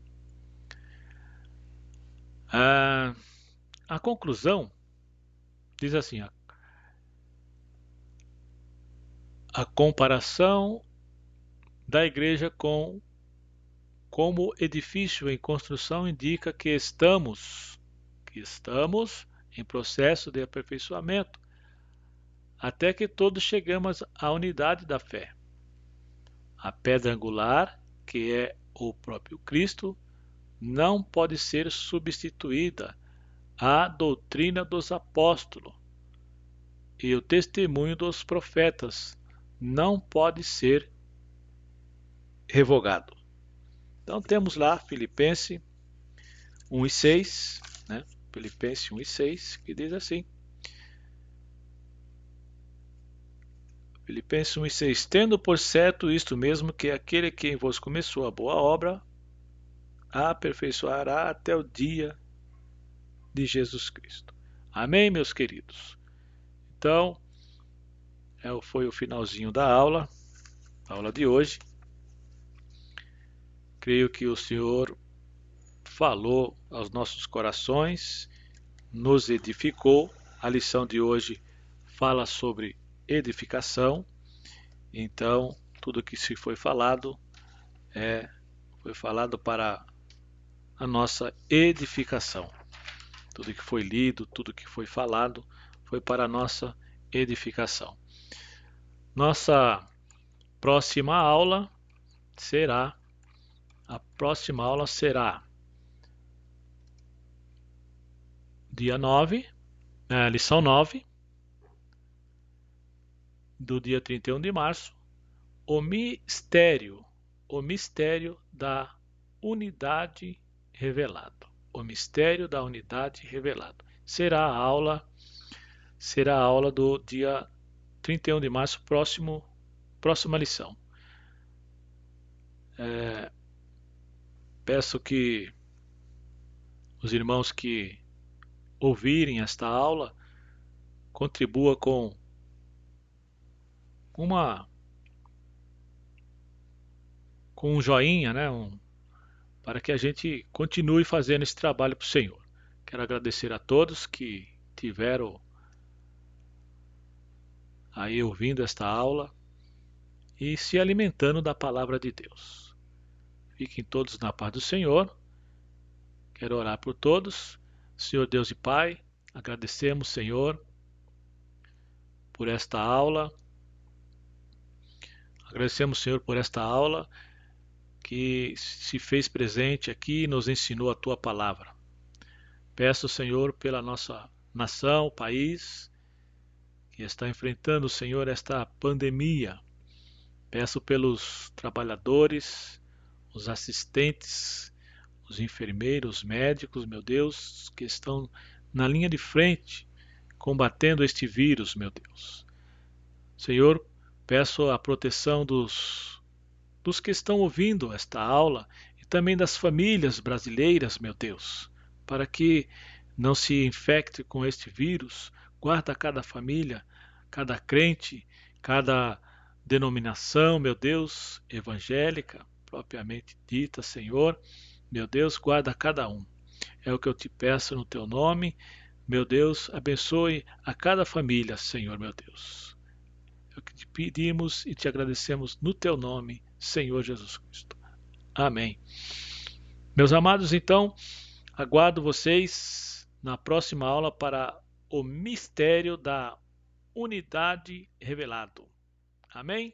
[SPEAKER 1] A conclusão diz assim: a comparação da igreja como edifício em construção indica que estamos em processo de aperfeiçoamento, até que todos chegamos à unidade da fé. A pedra angular, que é o próprio Cristo, não pode ser substituída. A doutrina dos apóstolos e o testemunho dos profetas não pode ser revogado. Então temos lá Filipenses 1:6, Filipenses 1:6, que diz assim: Filipenses 1:6, tendo por certo isto mesmo, que aquele que em vos começou a boa obra, a aperfeiçoará até o dia de Jesus Cristo. Amém, meus queridos? Então, foi o finalzinho da aula de hoje. Creio que o Senhor falou aos nossos corações, nos edificou. A lição de hoje fala sobre edificação. Então, tudo que se foi falado foi falado para a nossa edificação. Tudo que foi lido, tudo que foi falado foi para a nossa edificação. Nossa próxima aula será dia 9, lição 9, do dia 31 de março, o mistério da unidade revelado. O mistério da unidade revelado. Será a aula do dia 31 de março, próxima lição. Peço que os irmãos que ouvirem esta aula contribua com uma com um joinha, né? Para que a gente continue fazendo esse trabalho para o Senhor. Quero agradecer a todos que tiveram aí ouvindo esta aula e se alimentando da palavra de Deus. Fiquem todos na paz do Senhor. Quero orar por todos. Senhor Deus e Pai, agradecemos, Senhor, por esta aula. Agradecemos, Senhor, por esta aula que se fez presente aqui e nos ensinou a tua palavra. Peço, Senhor, pela nossa nação, país, que está enfrentando, Senhor, esta pandemia. Peço pelos trabalhadores, os assistentes, os enfermeiros, os médicos, meu Deus, que estão na linha de frente combatendo este vírus, meu Deus. Senhor, peço a proteção dos que estão ouvindo esta aula e também das famílias brasileiras, meu Deus, para que não se infecte com este vírus. Guarda cada família, cada crente, cada denominação, meu Deus, evangélica, propriamente dita, Senhor. Meu Deus, guarda cada um. É o que eu te peço no teu nome. Meu Deus, abençoe a cada família, Senhor, meu Deus. É o que te pedimos e te agradecemos no teu nome, Senhor Jesus Cristo. Amém. Meus amados, então, aguardo vocês na próxima aula para o mistério da unidade revelado. Amém?